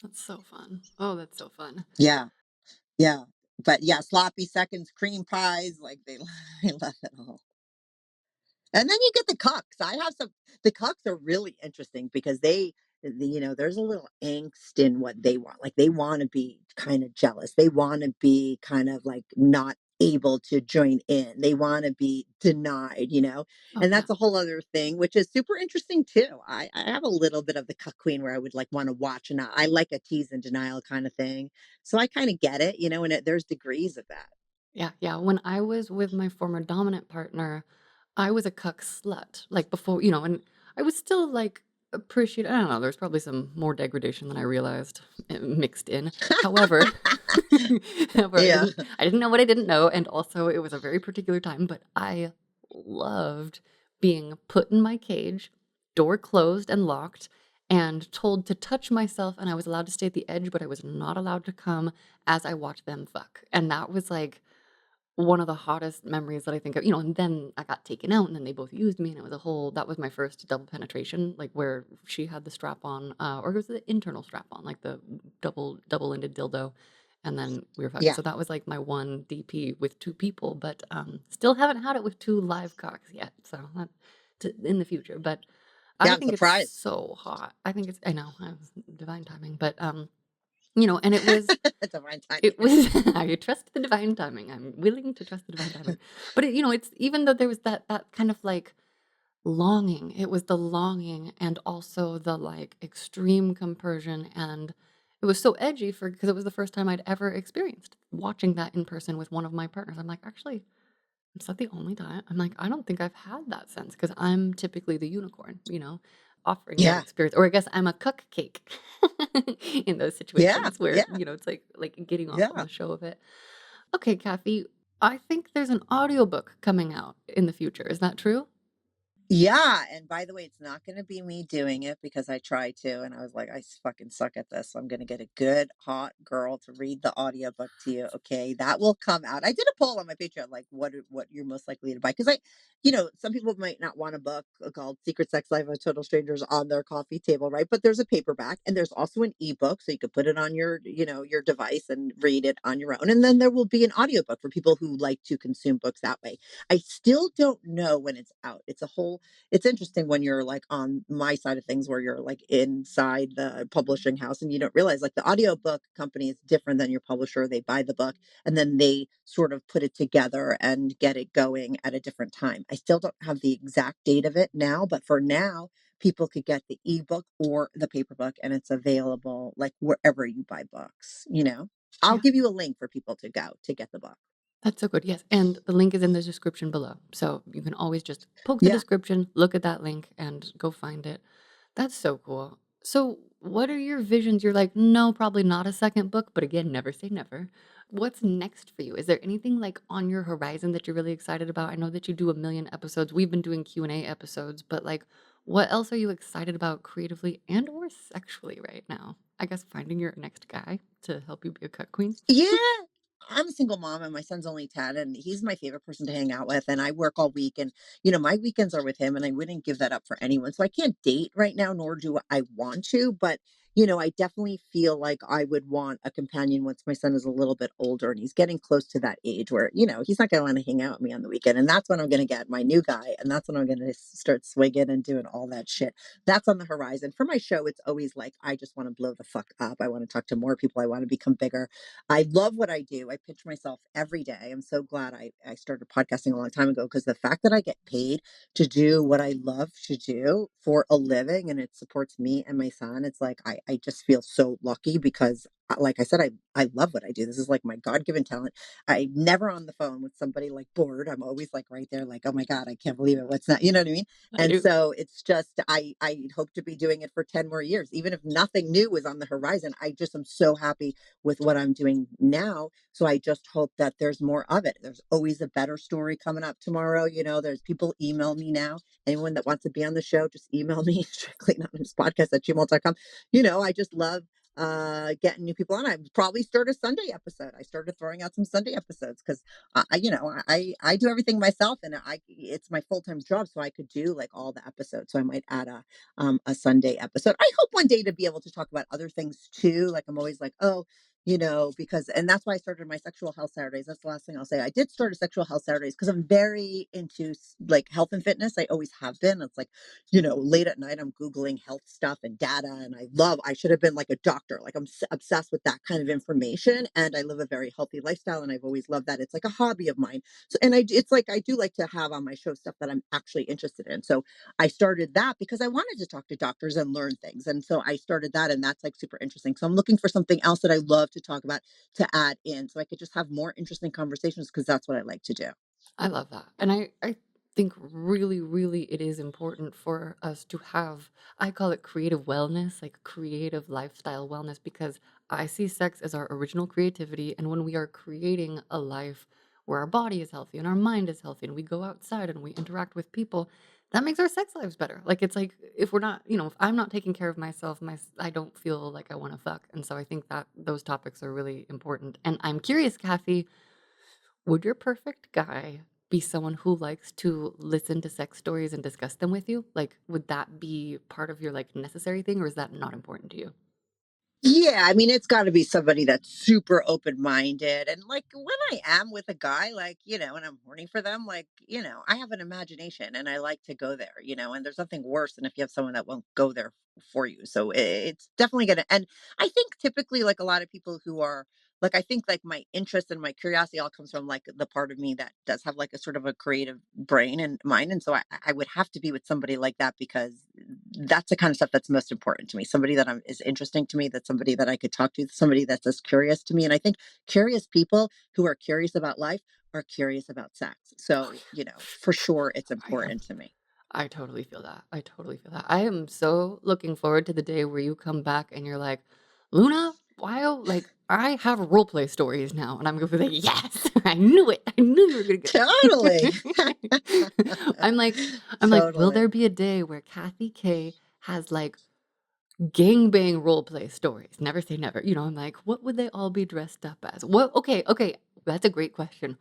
that's so fun. Oh, that's so fun. Yeah. Yeah, but yeah, sloppy seconds, cream pies, like they I love it all. And then you get the cucks. I have some The cucks are really interesting because there's a little angst in what they want. Like they want to be kind of jealous. They want to be kind of like not able to join in. They want to be denied. Oh, And yeah. that's a whole other thing, which is super interesting too. I have a little bit of the cuck queen where I would like want to watch, and I like a tease and denial kind of thing. So I kind of get it, and there's degrees of that. Yeah, yeah, when I was with my former dominant partner, I was a cuck slut, like, before and I was still, like, appreciate I don't know, there's probably some more degradation than I realized, mixed in. However however, Yeah. I didn't know what I didn't know, and also it was a very particular time, but I loved being put in my cage door closed and locked and told to touch myself, and I was allowed to stay at the edge, but I was not allowed to come as I watched them fuck. And that was like one of the hottest memories that I think of, and then I got taken out and then they both used me and it was a whole that was my first double penetration, like where she had the strap on, or it was the internal strap on, like the double-ended dildo, and then we were fucking. Yeah. So that was like my one DP with two people, but still haven't had it with two live cocks yet. So that in the future. But Yeah, I I'm think it's surprised. so hot. I know, I was divine timing, but and Divine timing. it was I trust the divine timing. I'm willing to trust the divine timing. But it's even though there was that kind of like longing, it was the longing and also the like extreme compersion, and it was so edgy for because it was the first time I'd ever experienced watching that in person with one of my partners. I'm like, actually, is that the only time? I'm like, I don't think I've had that sense because I'm typically the unicorn, offering that Yeah. experience. Or I guess I'm a cupcake in those Yeah. situations where, Yeah. it's like getting off on Yeah. the show of it. Okay, Kathy, I think there's an audiobook coming out in the future. Is that true? Yeah, and by the way, it's not gonna be me doing it because I tried to, and I was like, fucking suck at this. So I'm gonna get a good hot girl to read the audiobook to you. Okay, that will come out. I did a poll on my Patreon, like what you're most likely to buy, because some people might not want a book called Secret Sex Life of Total Strangers on their coffee table, right? But there's a paperback, and there's also an ebook, so you could put it on your device and read it on your own. And then there will be an audiobook for people who like to consume books that way. I still don't know when it's out. It's interesting when you're like on my side of things where you're like inside the publishing house and you don't realize like the audiobook company is different than your publisher. They buy the book and then they sort of put it together and get it going at a different time. I still don't have the exact date of it now, but for now, people could get the ebook or the paper book and it's available like wherever you buy books. I'll Yeah. give you a link for people to go to get the book. That's so good. Yes. And the link is in the description below. So you can always just poke the Yeah. description, look at that link, and go find it. That's so cool. So, what are your visions? You're like, no, probably not a second book, but again, never say never. What's next for you? Is there anything like on your horizon that you're really excited about? I know that you do a million episodes. We've been doing Q&A episodes, but like what else are you excited about creatively and or sexually right now? I guess finding your next guy to help you be a cut queen. Yeah. I'm a single mom and my son's only 10 and he's my favorite person to hang out with and I work all week and my weekends are with him and I wouldn't give that up for anyone. So I can't date right now nor do I want to, but I definitely feel like I would want a companion once my son is a little bit older and he's getting close to that age where he's not going to want to hang out with me on the weekend and that's when I'm going to get my new guy and that's when I'm going to start swinging and doing all that shit. That's on the horizon. For my show it's always like I just want to blow the fuck up. I want to talk to more people. I want to become bigger. I love what I do. I pitch myself every day. I'm so glad I started podcasting a long time ago because the fact that I get paid to do what I love to do for a living and it supports me and my son, it's like I just feel so lucky because like I said, I love what I do. This is like my God-given talent. I'm never on the phone with somebody like bored. I'm always like right there, like, oh my God, I can't believe it. What's that? You know what I mean? I And do. so it's just I hope to be doing it for 10 more years. Even if nothing new is on the horizon, I just am so happy with what I'm doing now. So I just hope that there's more of it. There's always a better story coming up tomorrow. There's people email me now. Anyone that wants to be on the show, just email me strictly anonymous podcast at gmail.com. I just love getting new people on. I probably start a Sunday episode. I started throwing out some Sunday episodes because I do everything myself and it's my full-time job. So I could do like all the episodes. So I might add a Sunday episode. I hope one day to be able to talk about other things too. Like I'm always like, oh, because and that's why I started my sexual health Saturdays. That's the last thing I'll say. I did start a sexual health Saturdays because I'm very into like health and fitness. I always have been. It's like, late at night I'm Googling health stuff and data and I should have been like a doctor. Like I'm obsessed with that kind of information and I live a very healthy lifestyle and I've always loved that. It's like a hobby of mine. So and it's like I do like to have on my show stuff that I'm actually interested in. So I started that because I wanted to talk to doctors and learn things. And so I started that and that's like super interesting. So I'm looking for something else that I love to talk about to add in so I could just have more interesting conversations because that's what I like to do. I love that. And I think really, really it is important for us to have, I call it creative wellness, like creative lifestyle wellness, because I see sex as our original creativity. And when we are creating a life where our body is healthy and our mind is healthy and we go outside and we interact with people, That makes our sex lives better. Like, it's like, if we're not, if I'm not taking care of myself, I don't feel like I wanna fuck, and so I think that those topics are really important, and I'm curious, Kathy, would your perfect guy be someone who likes to listen to sex stories and discuss them with you? Like, would that be part of your, like, necessary thing, or is that not important to you? Yeah, I mean, it's gotta be somebody that's super open-minded, and, like, when I am with a guy, like, and I'm horny for them, like, I have an imagination, and I like to go there, and there's nothing worse than if you have someone that won't go there for you, so it's definitely gonna and I think typically, like, a lot of people who are like, I think, like, my interest and my curiosity all comes from, like, the part of me that does have, like, a sort of a creative brain and mind, and so I would have to be with somebody like that because that's the kind of stuff that's most important to me. Somebody that is interesting to me, that's somebody that I could talk to, somebody that's as curious to me. And I think curious people who are curious about life are curious about sex. So, for sure it's I am important to me. I totally feel that. I totally feel that. I am so looking forward to the day where you come back and you're like, Luna, wow, like I have role play stories now. And I'm gonna be like, yes, I knew it. I knew you were gonna get Totally. that. I'm like, will Totally. there be a day where Kathy K has like gangbang role play stories? Never say never. I'm like, what would they all be dressed up as? What okay. That's a great question.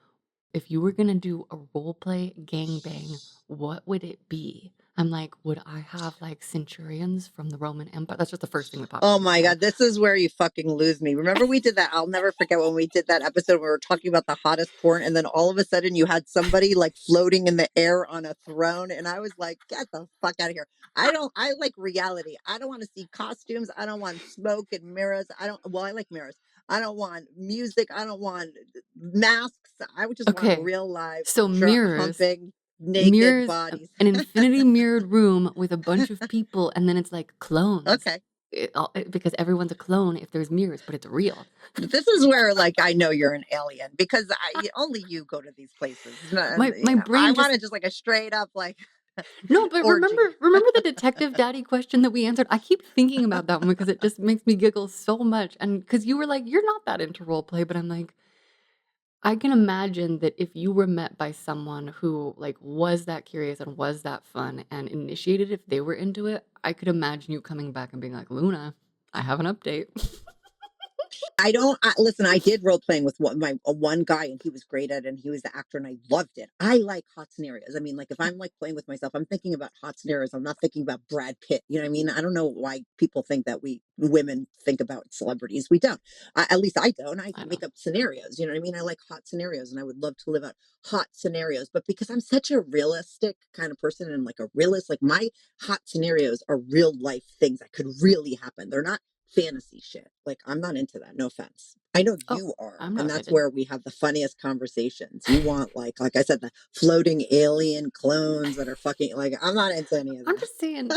If you were gonna do a role play gangbang, what would it be? I'm like, would I have like centurions from the Roman Empire? That's just the first thing that popped Oh into my my head. God, this is where you fucking lose me. Remember we did that? I'll never forget when we did that episode. We were talking about the hottest porn, and then all of a sudden you had somebody like floating in the air on a throne, and I was like, "Get the fuck out of here!" I like reality. I don't want to see costumes. I don't want smoke and mirrors. I don't. Well, I like mirrors. I don't want music. I don't want masks. I would just want Okay, real live, so mirrors, humping, naked mirrors, bodies. an infinity mirrored room with a bunch of people, and then it's like clones. Okay. Because everyone's a clone if there's mirrors, but it's real. This is where, like, I know you're an alien because only you go to these places. My I brain just wanted just like a straight up like No, but remember orgy. remember the detective daddy question that we answered? I keep thinking about that one because it just makes me giggle so much, and because you were like, "You're not that into role play," but I'm like, I can imagine that if you were met by someone who, like, was that curious and was that fun and initiated if they were into it, I could imagine you coming back and being like, "Luna, I have an update." I don't listen. I did role playing with one guy, and he was great at it. And he was the actor, and I loved it. I like hot scenarios. I mean, like if I'm like playing with myself, I'm thinking about hot scenarios. I'm not thinking about Brad Pitt. You know what I mean? I don't know why people think that we women think about celebrities. We don't. At least I don't. I I know. make up scenarios. You know what I mean? I like hot scenarios, and I would love to live out hot scenarios. But because I'm such a realistic kind of person, and like a realist, like my hot scenarios are real life things that could really happen. They're not fantasy shit. Like, I'm not into that. No offense. I know Oh, you are, I'm not and that's offended. where we have the funniest conversations. You want like I said, the floating alien clones that are fucking like. I'm not into any of I'm that. just saying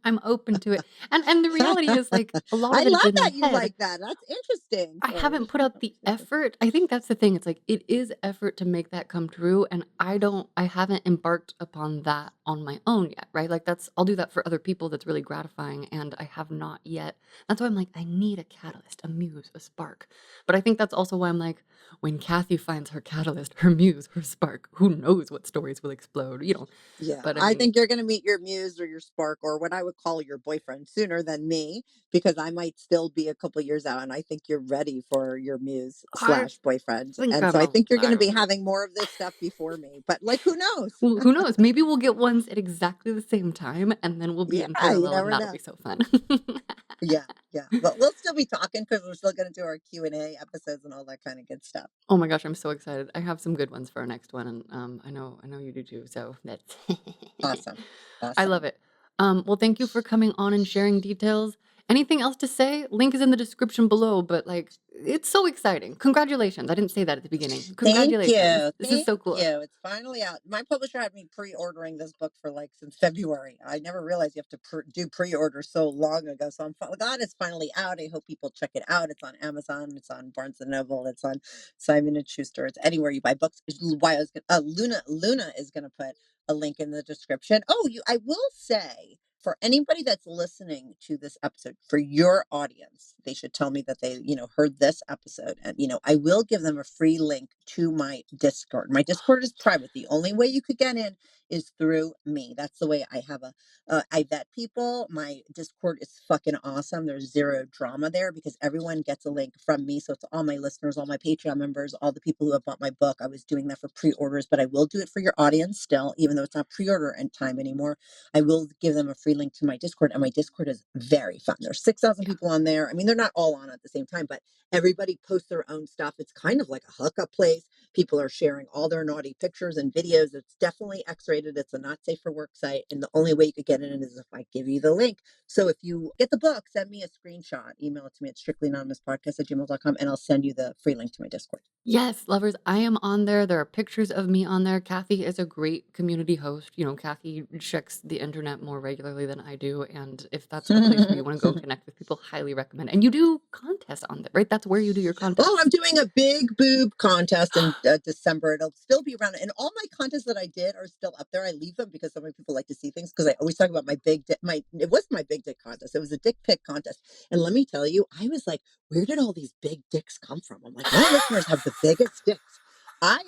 I'm open to it, and the reality is, like, a lot I of it is love in my that you head. like that. That's interesting. I Sorry. haven't put out the effort. I think that's the thing. It's like it is effort to make that come true, and I haven't embarked upon that on my own yet, right? Like I'll do that for other people that's really gratifying, and I have not yet. That's why I'm like I need a catalyst, a muse, a spark. But I think that's also why I'm like when Kathy finds her catalyst, her muse, her spark, who knows what stories will explode. Yeah, But I I mean, think you're going to meet your muse or your spark or what I would call your boyfriend sooner than me because I might still be a couple years out and I think you're ready for your muse I slash boyfriend. think And so I'm I think you're going to be arrived. having more of this stuff before me. But like, who knows? Well, who knows? Maybe we'll get ones at exactly the same time, and then we'll be Yeah, in you parallel, and never that'll be know. so fun. Yeah, yeah. But we'll still be talking because we're still going to do our Q&A episodes and all that kind of good stuff. Oh my gosh, I'm so excited. I have some good ones for our next one, and I know you do too. So that's Awesome. I love Awesome. it. Well, thank you for coming on and sharing details. Anything else to say? Link is in the description below, but like it's so exciting. Congratulations. I didn't say that at the beginning. Thank Congratulations. you. This is Thank so cool. you. It's finally out. My publisher had me pre-ordering this book for like since February. I never realized you have to do pre-order so long ago. So I'm glad it's finally out. I hope people check it out. It's on Amazon. It's on Barnes and Noble. It's on Simon and Schuster. It's anywhere you buy books. Why I was gonna, Luna is going to put a link in the description. Oh, I will say for anybody that's listening to this episode, for your audience, they should tell me that they, heard this episode. And, I will give them a free link to my Discord. My Discord is private. The only way you could get in is through me. That's the way I have I vet people. My Discord is fucking awesome. There's zero drama there because everyone gets a link from me. So it's all my listeners, all my Patreon members, all the people who have bought my book. I was doing that for pre-orders, but I will do it for your audience still, even though it's not pre-order and time anymore. I will give them a free link to my Discord, and my Discord is very fun. There's 6,000 Yeah. people on there. I mean, they're not all on at the same time, but everybody posts their own stuff. It's kind of like a hookup place. People are sharing all their naughty pictures and videos. It's definitely X-rated. It's a not safe for work site, and the only way you could get in is if I give you the link. So if you get the book, send me a screenshot, email it to me at strictlyanonymouspodcast@gmail.com, and I'll send you the free link to my Discord. Yes, lovers, I am on there. There are pictures of me on there. Kathy is a great community host. You know, Kathy checks the internet more regularly than I do. And if that's a place where you want to go connect with people, highly recommend. And you do contests on there, right? That's where you do your Oh, contests. I'm doing a big boob contest in December. It'll still be around. And all my contests that I did are still up there. I leave them because so many people like to see things because I always talk about my big dick. It wasn't my big dick contest. It was a dick pic contest. And let me tell you, I was like, where did all these big dicks come from? I'm like, my listeners have the biggest dicks. I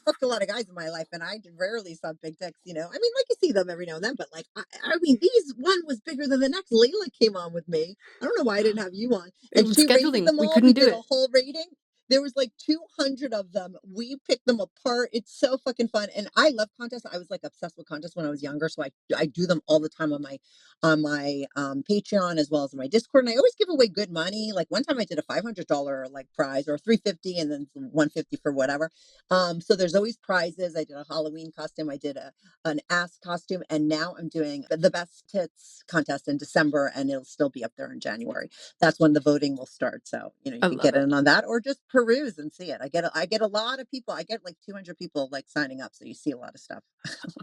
fucked a lot of guys in my life and I rarely saw big dicks, you know. I mean, like you see them every now and then, but like, I mean, these one was bigger than the next. Layla came on with me. I don't know why I didn't have you on, It and was she rated scheduling. them We all. We couldn't do did a it. whole rating. There was like 200 of them. We picked them apart. It's so fucking fun. And I love contests. I was like obsessed with contests when I was younger. So I do them all the time on my Patreon as well as my Discord. And I always give away good money. Like one time I did a $500 like prize or 350 and then 150 for whatever. So there's always prizes. I did a Halloween costume. I did an ass costume. And now I'm doing the best tits contest in December and it'll still be up there in January. That's when the voting will start. So, you know, you I could love get it. in on that or just peruse and see it. I get a lot of people. I get like 200 people like signing up. So you see a lot of stuff.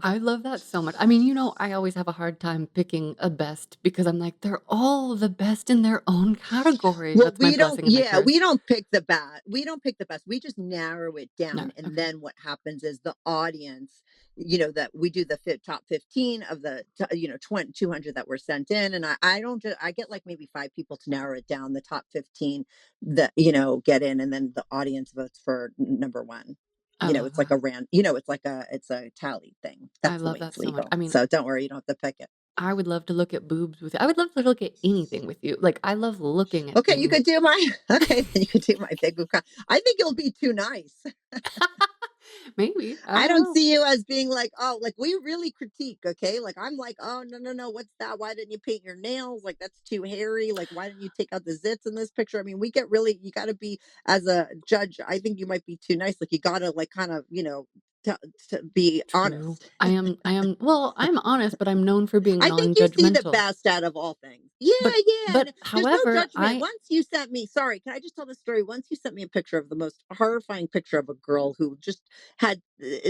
I love that so much. I mean, you know, I always have a hard time picking a best because I'm like, they're all the best in their own category. Well, That's my blessing and my curse. we don't pick the best. We don't pick the best. We just narrow it No, down. And okay. then what happens is the audience, you know, that we do the top 15 of the, you know, 20, 200 that were sent in. And I don't just, I get like maybe five people to narrow it down. The top 15 that, you know, get in and then the audience votes for number one. I You know, love it's like that. you know, it's a tally thing. I That's the love way that it's so much. legal. I mean, So don't worry, you don't have to pick it. I would love to look at boobs with you. I would love to look at anything with you. Like, I love looking at Okay, you things. could do my, okay, then you could do my big book. I think it'll be too nice. Maybe. I I don't don't know. see you as being like, oh, like we really critique, okay? Like I'm like, oh no, no, no, what's that? Why didn't you paint your nails? Like that's too hairy. Like why didn't you take out the zits in this picture? I mean, we get really, you got to be as a judge. I think you might be too nice. Like you got to like kind of, you know, to, to be True. honest. Well, I'm honest, but I'm known for being I think you see the non-judgmental. best out of all things. Yeah, But yeah. And there's no however, judgment. Once you sent me, sorry, can I just tell the story? Once you sent me a picture of the most horrifying picture of a girl who just had,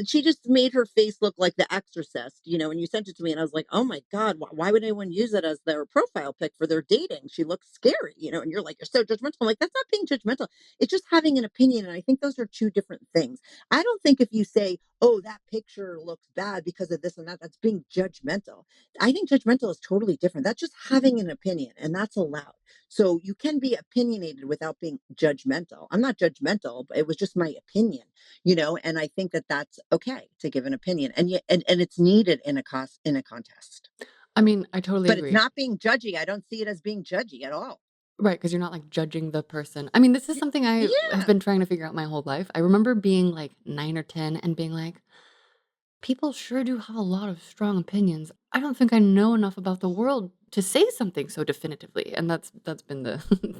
she just made her face look like the exorcist, you know, and you sent it to me and I was like, oh my God, why would anyone use it as their profile pic for their dating? She looks scary, you know, and you're like, you're so judgmental. I'm like, that's not being judgmental. It's just having an opinion. And I think those are two different things. I don't think if you say, oh, that picture looks bad because of this and that, that's being judgmental. I think judgmental is totally different. That's just having an opinion, and that's allowed. So you can be opinionated without being judgmental. I'm not judgmental, but it was just my opinion, you know. And I think that that's okay to give an opinion, and yet, and it's needed in a contest. I mean, I totally But it's agree. not being judgy. I don't see it as being judgy at all. Right, because 'cause you're not, like, judging the person. I mean, this is Y- something I have Yeah. been trying to figure out my whole life. I remember being, like, 9 or 10 and being like, "People sure do have a lot of strong opinions. I don't think I know enough about the world to say something so definitively," and that's been the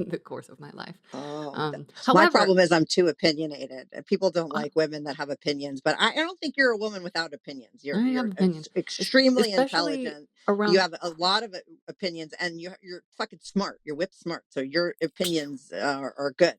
the course of my life. Oh, my However, problem is I'm too opinionated. People don't I like women that have opinions, but I don't think you're a woman without opinions. I have You're opinions, extremely especially intelligent. You around. have a lot of opinions, and you're fucking smart. You're whip smart, so your opinions are good.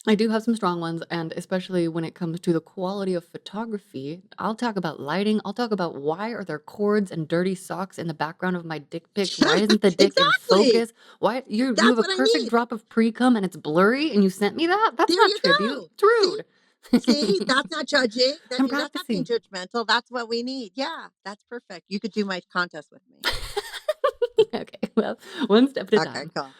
I do have some strong ones, and especially when it comes to the quality of photography, I'll talk about lighting. I'll talk about why are there cords and dirty socks in the background of my dick pics? Why isn't the dick in Exactly. focus? Why you have That's a what I perfect need. drop of pre cum and it's blurry and you sent me that? That's There not you tribute. go. It's See, see, rude. that's not judging. I'm That's not being practicing. judgmental. That's what we need. Yeah, that's perfect. You could do my contest with me. Okay, well, one step at a Okay, time. cool.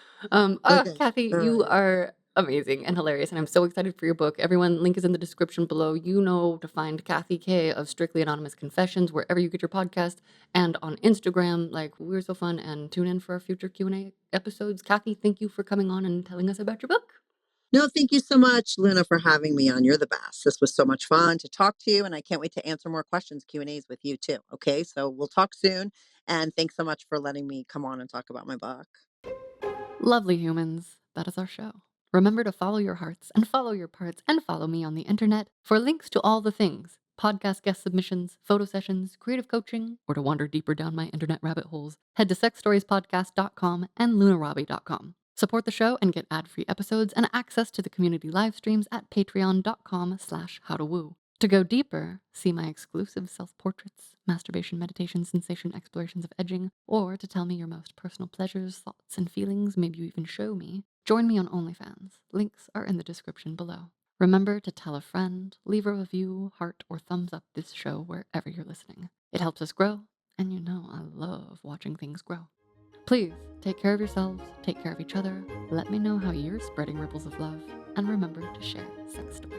Okay, Kathy, all you right. are Amazing and hilarious, and I'm so excited for your book. Everyone, link is in the description below. You know to find Kathy K of Strictly Anonymous Confessions wherever you get your podcast and on Instagram. Like, we're so fun, and tune in for our future Q&A episodes. Kathy, thank you for coming on and telling us about your book. No, thank you so much, Luna, for having me on. You're the best. This was so much fun to talk to you, and I can't wait to answer more questions, Q&As with you too. Okay, so we'll talk soon, and thanks so much for letting me come on and talk about my book. Lovely humans, that is our show. Remember to follow your hearts and follow your parts and follow me on the internet for links to all the things: podcast guest submissions, photo sessions, creative coaching, or to wander deeper down my internet rabbit holes. Head to sexstoriespodcast.com and lunarabi.com. Support the show and get ad-free episodes and access to the community live streams at patreon.com/howtowoo. To go deeper, see my exclusive self-portraits, masturbation, meditation, sensation, explorations of edging, or to tell me your most personal pleasures, thoughts, and feelings, maybe you even show me, join me on OnlyFans. Links are in the description below. Remember to tell a friend, leave a review, heart, or thumbs up this show wherever you're listening. It helps us grow, and you know I love watching things grow. Please take care of yourselves, take care of each other, let me know how you're spreading ripples of love, and remember to share sex stories.